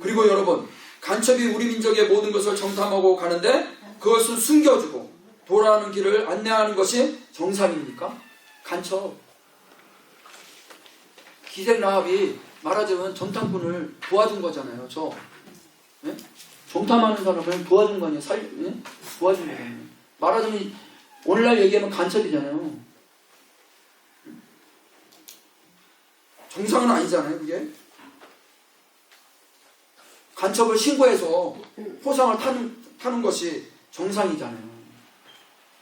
그리고 여러분, 간첩이 우리 민족의 모든 것을 정탐하고 가는데 그것을 숨겨주고 돌아오는 길을 안내하는 것이 정상입니까? 간첩. 기생 라합이 말하자면 정탐꾼을 도와준 거잖아요. 예? 정탐하는 사람을 도와준 거 아니에요? 예? 도와준 거잖아요. 말하자면 오늘날 얘기하면 간첩이잖아요. 정상은 아니잖아요, 그게. 간첩을 신고해서 포상을 타는 것이 정상이잖아요.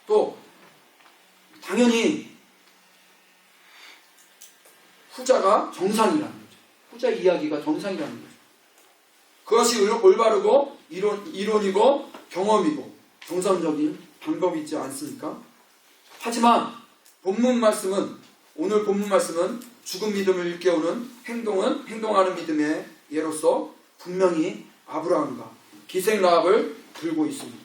또 당연히 후자가 정상이라는 거죠. 후자 이야기가 정상이라는 거죠. 그것이 올바르고 이론이고 경험이고 정상적인 방법이지 않습니까? 하지만 오늘 본문 말씀은 죽은 믿음을 일깨우는 행동하는 믿음의 예로서 분명히 아브라함과 기생 라합을 들고 있습니다.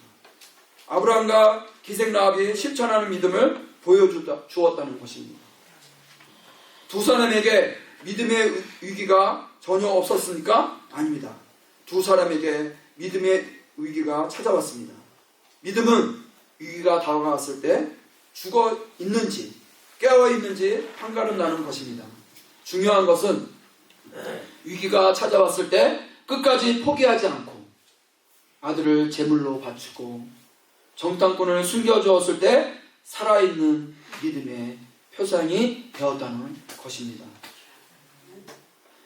아브라함과 기생 라합이 실천하는 믿음을 보여주었다는 것입니다. 두 사람에게 믿음의 위기가 전혀 없었습니까? 아닙니다. 두 사람에게 믿음의 위기가 찾아왔습니다. 믿음은 위기가 다가왔을 때 죽어 있는지 깨어 있는지 판가름 나는 것입니다. 중요한 것은 위기가 찾아왔을 때 끝까지 포기하지 않고 아들을 제물로 바치고 정탐꾼을 숨겨주었을 때 살아있는 믿음의 표상이 되었다는 것입니다.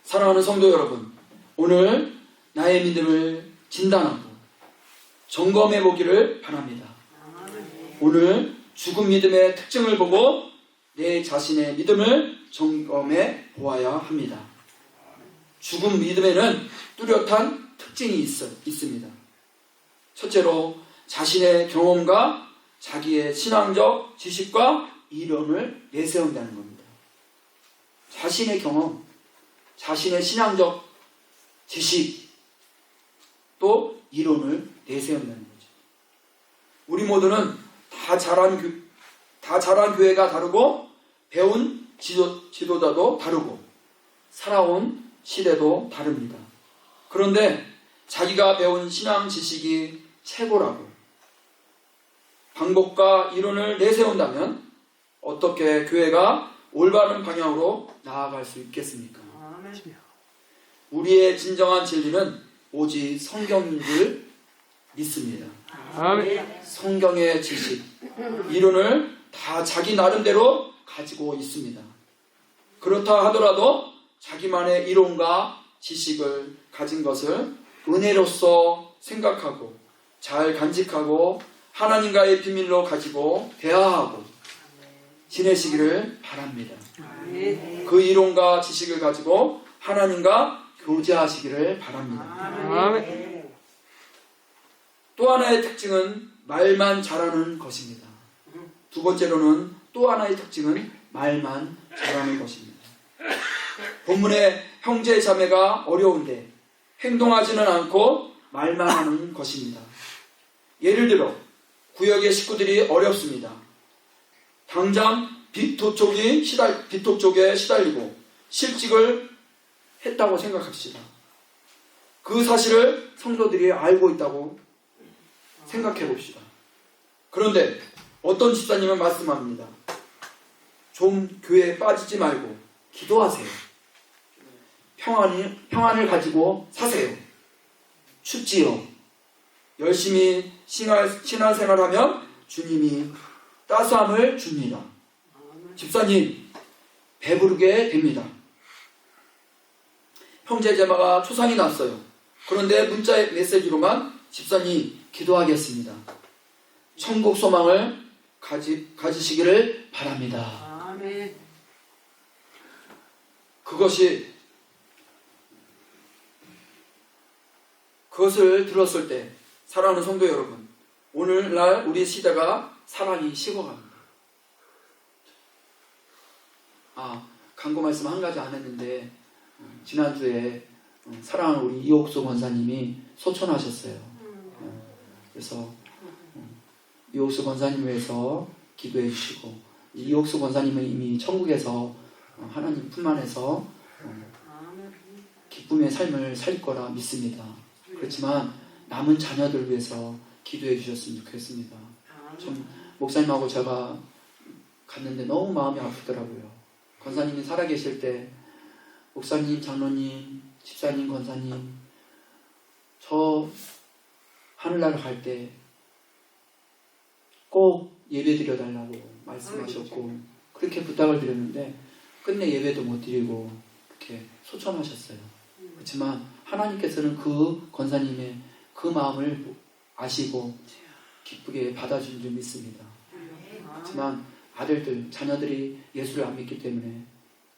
사랑하는 성도 여러분, 오늘 나의 믿음을 진단하고 점검해 보기를 바랍니다. 오늘 죽은 믿음의 특징을 보고 내 자신의 믿음을 점검해 보아야 합니다. 죽은 믿음에는 뚜렷한 특징이 있습니다. 첫째로 자신의 경험과 자기의 신앙적 지식과 이론을 내세운다는 겁니다. 자신의 경험, 자신의 신앙적 지식, 또 이론을 내세운다는 거죠. 우리 모두는 다 자란 교회가 다르고 배운 지도자도 다르고 살아온 시대도 다릅니다. 그런데 자기가 배운 신앙 지식이 최고라고 방법과 이론을 내세운다면 어떻게 교회가 올바른 방향으로 나아갈 수 있겠습니까? 우리의 진정한 진리는 오직 성경인 줄 믿습니다. 성경의 지식, 이론을 다 자기 나름대로 가지고 있습니다. 그렇다 하더라도 자기만의 이론과 지식을 가진 것을 은혜로서 생각하고 잘 간직하고 하나님과의 비밀로 가지고 대화하고 지내시기를 바랍니다. 그 이론과 지식을 가지고 하나님과 교제하시기를 바랍니다. 또 하나의 특징은 말만 잘하는 것입니다. 두 번째로는 또 하나의 특징은 말만 잘하는 것입니다. 본문의 형제 자매가 어려운데 행동하지는 않고 말만 하는 것입니다. 예를 들어 구역의 식구들이 어렵습니다. 당장 빚도쪽에 시달리고 실직을 했다고 생각합시다. 그 사실을 성도들이 알고 있다고 생각해 봅시다. 그런데 어떤 집사님은 말씀합니다. 좀 교회에 빠지지 말고 기도하세요. 평안을 가지고 사세요. 춥지요. 열심히 신앙생활하면 주님이 따스함을 줍니다. 집사님, 배부르게 됩니다. 형제 자매가 초상이 났어요. 그런데 문자 메시지로만 집사님 기도하겠습니다. 천국 소망을 가지시기를 바랍니다. 아멘. 그것을 들었을 때 사랑하는 성도 여러분, 오늘날 우리 시대가 사랑이 식어갑니다. 간구 말씀 한 가지 안 했는데 지난주에 사랑하는 우리 이옥수 권사님이 소천하셨어요. 그래서 이옥수 권사님 위해서 기도해 주시고, 이옥수 권사님은 이미 천국에서 하나님 품 안에서 기쁨의 삶을 살 거라 믿습니다. 그렇지만 남은 자녀들 위해서 기도해 주셨으면 좋겠습니다. 좀 목사님하고 제가 갔는데 너무 마음이 아프더라고요. 권사님이 살아계실 때 목사님, 장로님, 집사님, 권사님, 저 하늘나라 갈 때 꼭 예배 드려달라고 말씀하셨고 그렇게 부탁을 드렸는데 끝내 예배도 못 드리고 그렇게 소천하셨어요. 그렇지만 하나님께서는 그 권사님의 그 마음을 아시고 기쁘게 받아준 줄 믿습니다. 그렇지만 아들들, 자녀들이 예수를 안 믿기 때문에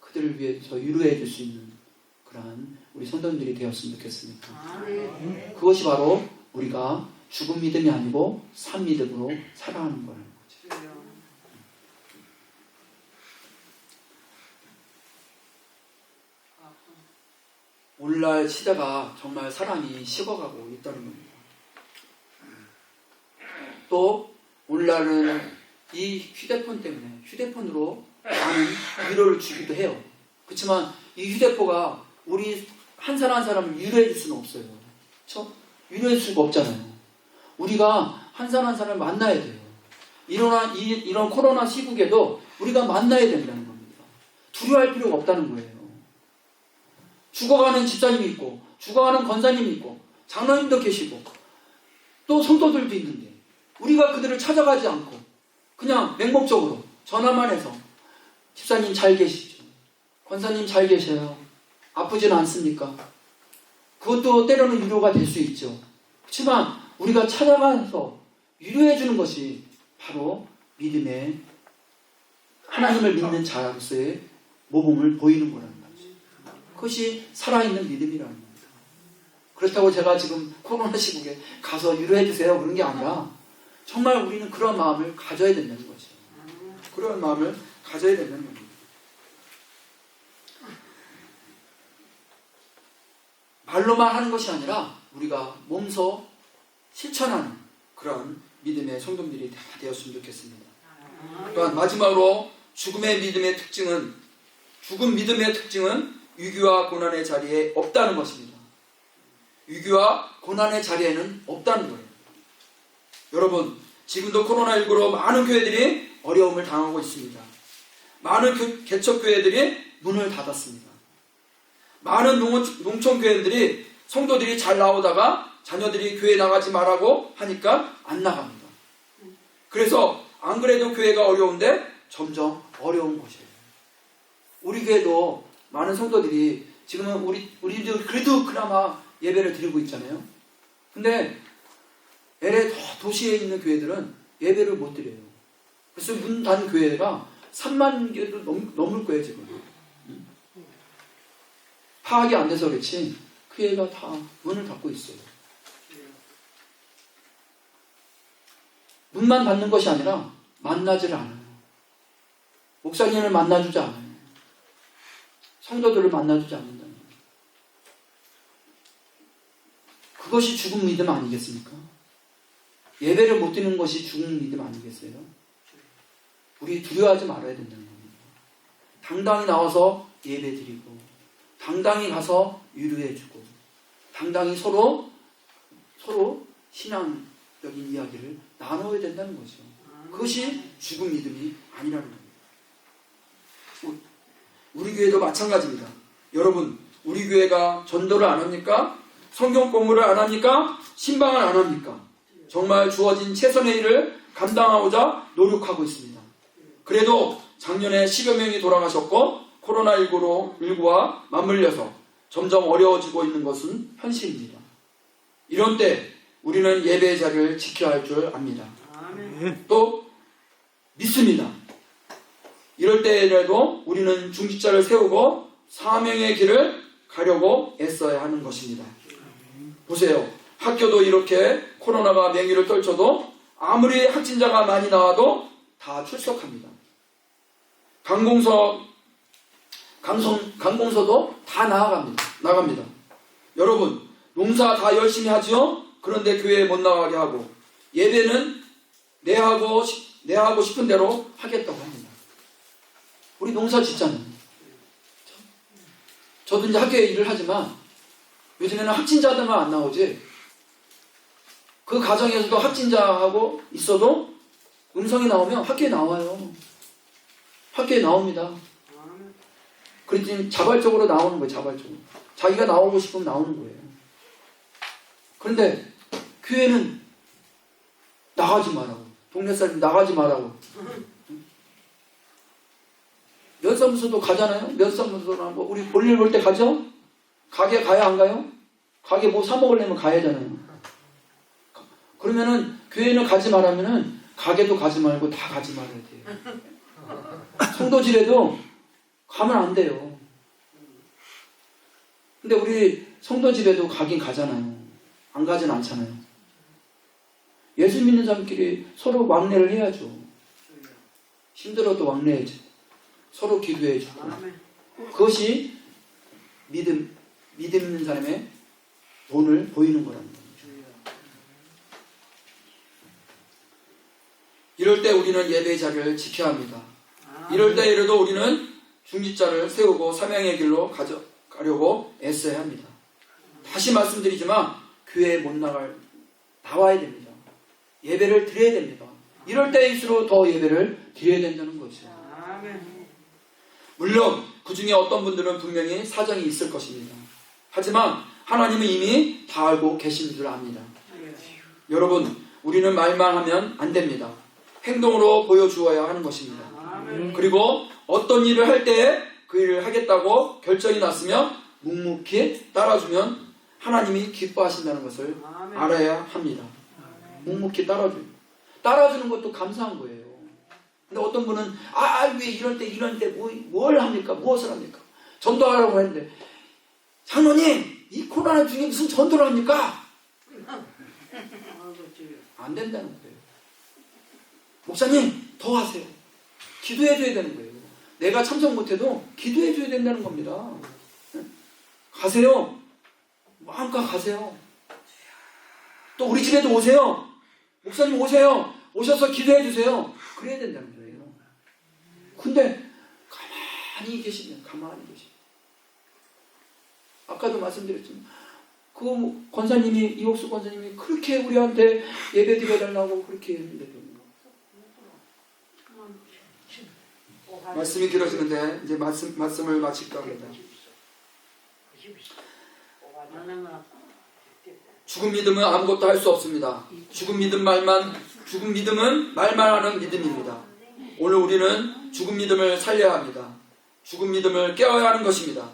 그들을 위해서 위로해 줄 수 있는 그러한 우리 성도님들이 되었으면 좋겠습니다. 그것이 바로 우리가 죽은 믿음이 아니고 산 믿음으로 살아가는 거라는 거죠. 오늘날 시대가 정말 사람이 식어가고 있다는 겁니다. 또 오늘날은 이 휴대폰 때문에 휴대폰으로 많은 위로를 주기도 해요. 그렇지만 이 휴대폰가 우리 한 사람 한 사람을 위로해 줄 수는 없어요. 그렇죠? 위로해 줄 수가 없잖아요. 우리가 한 사람 한 사람을 만나야 돼요. 이런 코로나 시국에도 우리가 만나야 된다는 겁니다. 두려워할 필요가 없다는 거예요. 죽어가는 집사님이 있고 죽어가는 권사님이 있고 장로님도 계시고 또 성도들도 있는데 우리가 그들을 찾아가지 않고 그냥 맹목적으로 전화만 해서 집사님 잘 계시죠? 권사님 잘 계셔요? 아프지는 않습니까? 그것도 때로는 위로가 될 수 있죠. 그렇지만 우리가 찾아가서 위로해 주는 것이 바로 믿음의 하나님을 믿는 자로서의 모범을 보이는 거라는 거죠. 그것이 살아있는 믿음이라는 겁니다. 그렇다고 제가 지금 코로나 시국에 가서 위로해 주세요 그런 게 아니라 정말 우리는 그런 마음을 가져야 된다는 거죠. 그런 마음을 가져야 된다는 겁니다. 말로만 하는 것이 아니라 우리가 몸소 실천하는 그런 믿음의 성도들이 다 되었으면 좋겠습니다. 또한 마지막으로 죽은 믿음의 특징은 위기와 고난의 자리에 없다는 것입니다. 위기와 고난의 자리에는 없다는 거예요. 여러분, 지금도 코로나19로 많은 교회들이 어려움을 당하고 있습니다. 많은 개척교회들이 문을 닫았습니다. 많은 농촌교회들이 성도들이 잘 나오다가 자녀들이 교회 나가지 말라고 하니까 안 나갑니다. 그래서 안 그래도 교회가 어려운데 점점 어려운 것이에요. 우리 교회도 많은 성도들이 지금은 우리도 그래도 그나마 예배를 드리고 있잖아요. 근데 LA 도시에 있는 교회들은 예배를 못 드려요. 그래서 문 닫은 교회가 3만 개도 넘을 거예요 지금. 파악이 안 돼서 그렇지 그 교회가 다 문을 닫고 있어요. 문만 닫는 것이 아니라 만나지를 않아요. 목사님을 만나주지 않아요. 성도들을 만나주지 않는다는 거예요. 그것이 죽은 믿음 아니겠습니까? 예배를 못 드리는 것이 죽은 믿음 아니겠어요? 우리 두려워하지 말아야 된다는 겁니다. 당당히 나와서 예배 드리고 당당히 가서 위로해주고 당당히 서로 신앙적인 이야기를 나눠야 된다는 거죠. 그것이 죽은 믿음이 아니라는 겁니다. 우리 교회도 마찬가지입니다. 여러분, 우리 교회가 전도를 안 합니까? 성경 공부를 안 합니까? 신방을 안 합니까? 정말 주어진 최선의 일을 감당하고자 노력하고 있습니다. 그래도 작년에 10여 명이 돌아가셨고 코로나19와 맞물려서 점점 어려워지고 있는 것은 현실입니다. 이런 때 우리는 예배의 자리를 지켜야 할 줄 압니다. 또 믿습니다. 이럴 때라도 우리는 중직자를 세우고 사명의 길을 가려고 애써야 하는 것입니다. 보세요. 학교도 이렇게 코로나가 맹위를 떨쳐도 아무리 확진자가 많이 나와도 다 출석합니다. 강공서도 다 나갑니다. 여러분, 농사 다 열심히 하죠? 그런데 교회에 못 나가게 하고 예배는 내 하고 싶은 대로 하겠다고 합니다. 우리 농사 짓잖아요. 저도 이제 학교에 일을 하지만 요즘에는 확진자들만 안 나오지, 그 가정에서도 확진자하고 있어도 음성이 나오면 학교에 나와요. 학교에 나옵니다. 그랬더니 자발적으로 나오는 거예요. 자발적으로. 자기가 나오고 싶으면 나오는 거예요. 그런데 교회는 나가지 말라고. 동네 사람 나가지 말라고. 면사무소도 가잖아요. 면사무소나 뭐 우리 볼일 볼 때 가죠? 가게 가야 안 가요? 가게 뭐 사 먹으려면 가야 하잖아요. 그러면은 교회는 가지 말라면은 가게도 가지 말고 다 가지 말아야 돼요. 성도집에도 가면 안 돼요. 근데 우리 성도집에도 가긴 가잖아요. 안 가진 않잖아요. 예수 믿는 사람끼리 서로 왕래를 해야죠. 힘들어도 왕래해야죠. 서로 기도해주고. 그것이 믿음 있는 사람의 본을 보이는 거랍니다. 이럴 때 우리는 예배의 자리를 지켜야 합니다. 이럴 때에라도 우리는 중직자를 세우고 사명의 길로 가려고 애써야 합니다. 다시 말씀드리지만 교회에 못 나와야 됩니다. 예배를 드려야 됩니다. 이럴 때일수록 더 예배를 드려야 된다는 거죠. 물론 그 중에 어떤 분들은 분명히 사정이 있을 것입니다. 하지만 하나님은 이미 다 알고 계신 줄 압니다. 여러분, 우리는 말만 하면 안 됩니다. 행동으로 보여주어야 하는 것입니다. 그리고 어떤 일을 할 때 그 일을 하겠다고 결정이 났으면 묵묵히 따라주면 하나님이 기뻐하신다는 것을 알아야 합니다. 묵묵히 따라주는 것도 감사한 거예요. 근데 어떤 분은 왜 이럴 때 뭘 합니까? 무엇을 합니까? 전도하라고 했는데, 장로님 이 코로나 중에 무슨 전도를 합니까? 안 된다는 거예요. 목사님 더 하세요. 기도해줘야 되는 거예요. 내가 참석 못해도 기도해줘야 된다는 겁니다. 가세요. 마음껏 가세요. 또 우리 집에도 오세요. 목사님 오세요. 오셔서 기도해주세요. 그래야 된다는 거예요. 근데 가만히 계시면 아까도 말씀드렸지만 그 권사님이, 이옥수 권사님이 그렇게 우리한테 예배 드려달라고 그렇게 했는데도 말씀이 길어지는데 이제 말씀을 마칠까 합니다. 죽은 믿음은 아무것도 할 수 없습니다. 죽은 믿음은 말만 하는 믿음입니다. 오늘 우리는 죽은 믿음을 살려야 합니다. 죽은 믿음을 깨워야 하는 것입니다.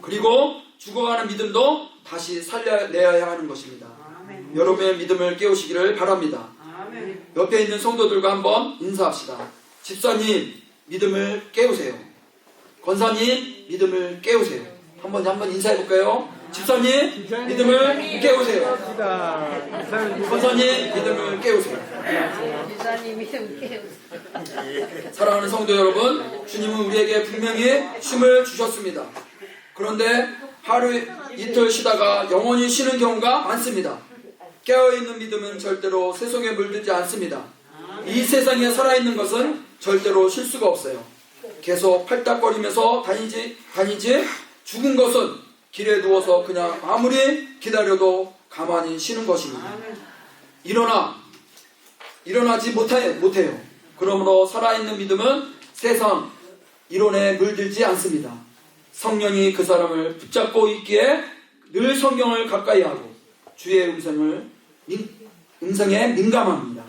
그리고 죽어가는 믿음도 다시 살려내야 하는 것입니다. 여러분의 믿음을 깨우시기를 바랍니다. 옆에 있는 성도들과 한번 인사합시다. 집사님 믿음을 깨우세요. 권사님 믿음을 깨우세요. 한번 인사해볼까요? 집사님 믿음을 깨우세요. 권사님 믿음을 깨우세요. 기사님 믿음 깨우세요. 사랑하는 성도 여러분, 주님은 우리에게 분명히 쉼을 주셨습니다. 그런데 하루 이틀 쉬다가 영원히 쉬는 경우가 많습니다. 깨어있는 믿음은 절대로 세속에 물들지 않습니다. 이 세상에 살아있는 것은 절대로 쉴 수가 없어요. 계속 팔딱거리면서 다니지 죽은 것은 길에 누워서 그냥 아무리 기다려도 가만히 쉬는 것입니다. 일어나지 못해요. 그러므로 살아있는 믿음은 세상 이론에 물들지 않습니다. 성령이 그 사람을 붙잡고 있기에 늘 성경을 가까이 하고 주의 음성에 민감합니다.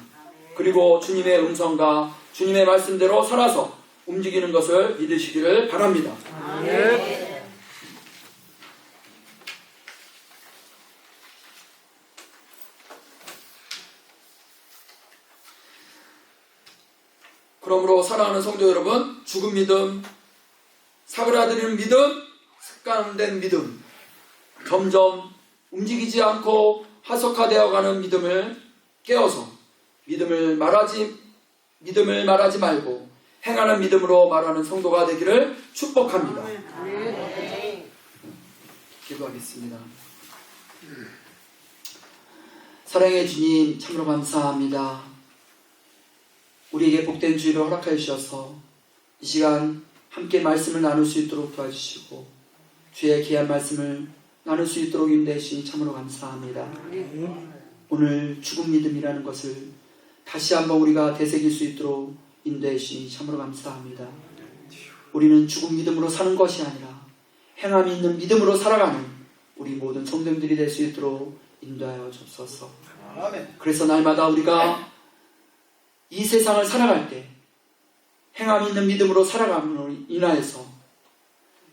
그리고 주님의 음성과 주님의 말씀대로 살아서 움직이는 것을 믿으시기를 바랍니다. 네. 그러므로 사랑하는 성도 여러분, 죽은 믿음, 사그라드는 믿음, 습관된 믿음, 점점 움직이지 않고 하석화되어가는 믿음을 깨어서 믿음을 말하지 말고 행하는 믿음으로 말하는 성도가 되기를 축복합니다. 기도하겠습니다. 사랑의 주님, 참으로 감사합니다. 우리에게 복된 주일을 허락하여 주셔서 이 시간 함께 말씀을 나눌 수 있도록 도와주시고 주의 귀한 말씀을 나눌 수 있도록 인도해 주시니 참으로 감사합니다. 오늘 죽은 믿음이라는 것을 다시 한번 우리가 되새길 수 있도록 인도해 주시니 참으로 감사합니다. 우리는 죽은 믿음으로 사는 것이 아니라 행함이 있는 믿음으로 살아가는 우리 모든 성도들이 될 수 있도록 인도하여 주옵소서. 그래서 날마다 우리가 이 세상을 살아갈 때 행함 있는 믿음으로 살아감으로 인하여서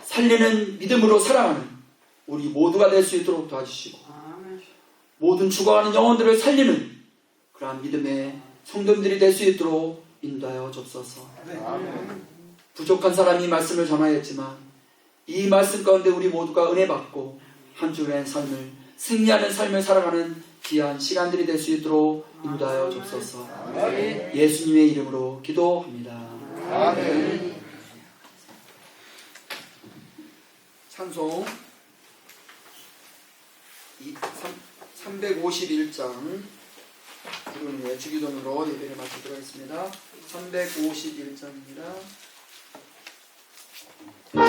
살리는 믿음으로 살아가는 우리 모두가 될 수 있도록 도와주시고 모든 죽어가는 영혼들을 살리는 그러한 믿음의 성도들이 될 수 있도록 인도하여 주옵소서. 부족한 사람이 말씀을 전하였지만 이 말씀 가운데 우리 모두가 은혜 받고 한 주의 삶을 승리하는 삶을 살아가는 귀한 시간들이 될 수 있도록 인도하여 주옵소서. 예수님의 이름으로 기도합니다. 아멘. 찬송 351장 부르는 주기도문으로 예배를 마치도록 하겠습니다. 351장입니다. 내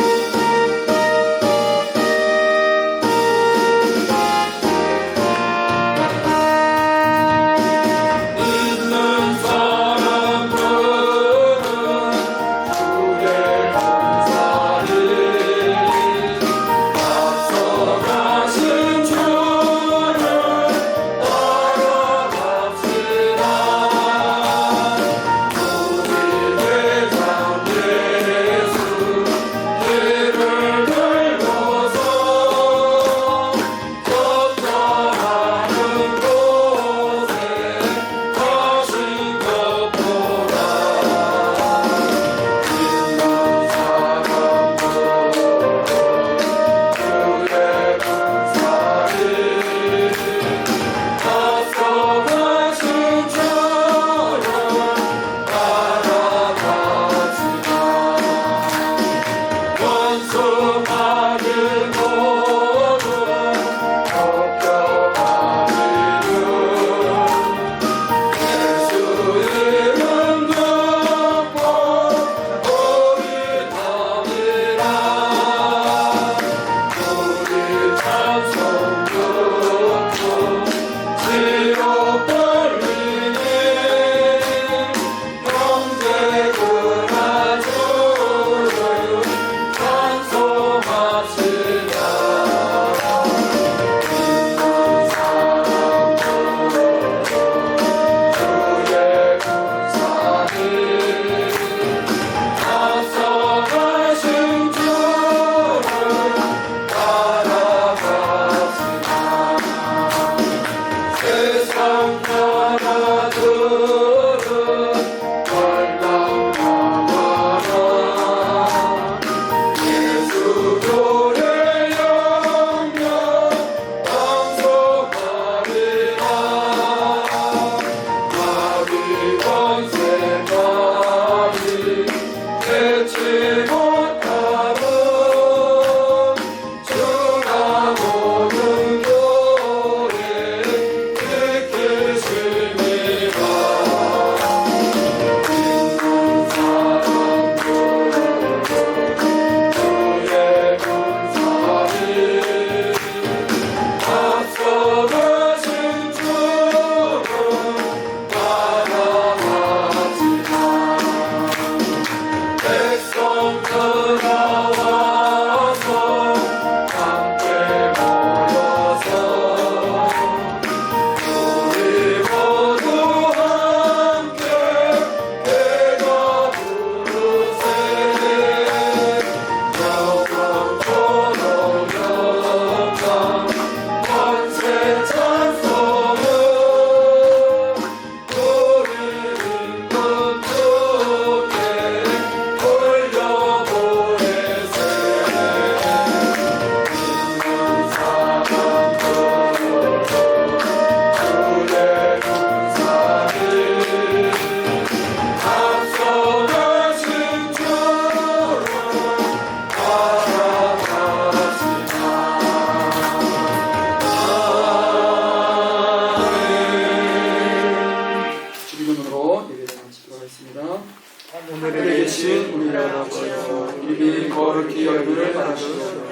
대신 우리 아버지여 이미 거룩히 열매를 받으시오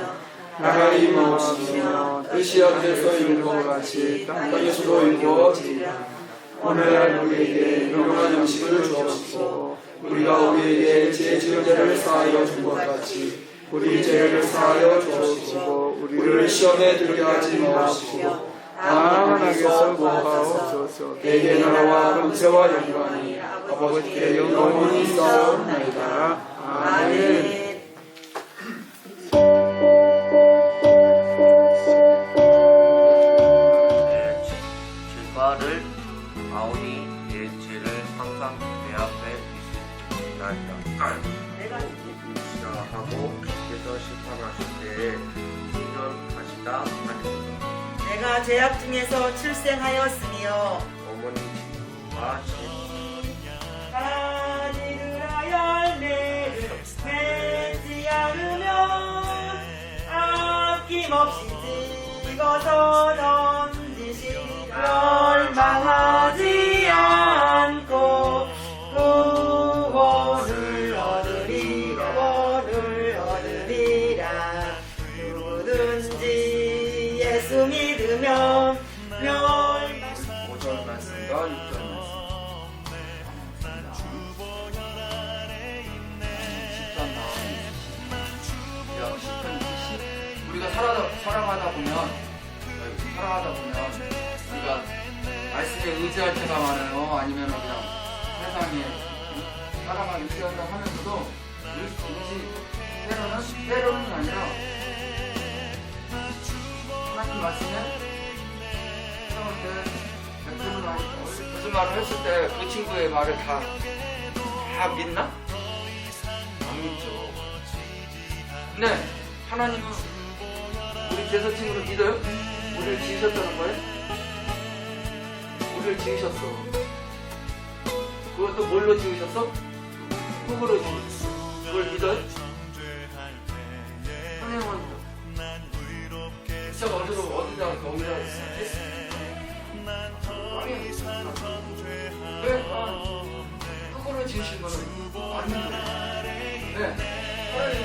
하나님 없으며 뜻이 하늘에서 이룬 것 같이 땅에서도 이루어지리라 오늘날 우리에게 영원한 음식을 주옵시고 우리가 우리에게 죄 지은 자를 사하여 준 것 같이 우리 죄를 사하여 주옵시고 우리를 시험에 들게 하지 마옵시고 다만 악에서 구하옵소서 내게 나라와 권세와 영광이 아버지께 영원히 있사옵나이다. 아멘. 죄가를 아오니 내 죄를 항상 내 앞에 있으리이다. 하고 주께서 심판하실 때에 순전하시다 하니라. 내가 죄악 중에서 출생하였으며 어머니와 가지르라 열매를 맺지 않으면 아낌없이 찍어서 던지시리라. 멸망하지 않고 구원을 얻으리라. 누구든지 예수 믿으면 멸망 5절 말씀과 6절 말씀. 우리가 살아가다 보면 우리가 말씀에 의지할 때가 많아요. 아니면 그냥 세상에 살아가기 의지한다 하면서도 때로는 아니라 하나님 말씀에 세상을 때 무슨 말을 했을 때 그 친구의 말을 다 믿나? 안 믿죠. 근데 하나님은 우리 제사친구를 믿어요? 우리를 지으셨다는 거예요? 우리를 지으셨어. 그것도 뭘로 지으셨어? 흙으로 지으셨어. 그걸 믿어요? 하나님은 진짜 어디다가 했어? 왜? 흙으로 지으신 거는 안 믿어요. 네. 하나님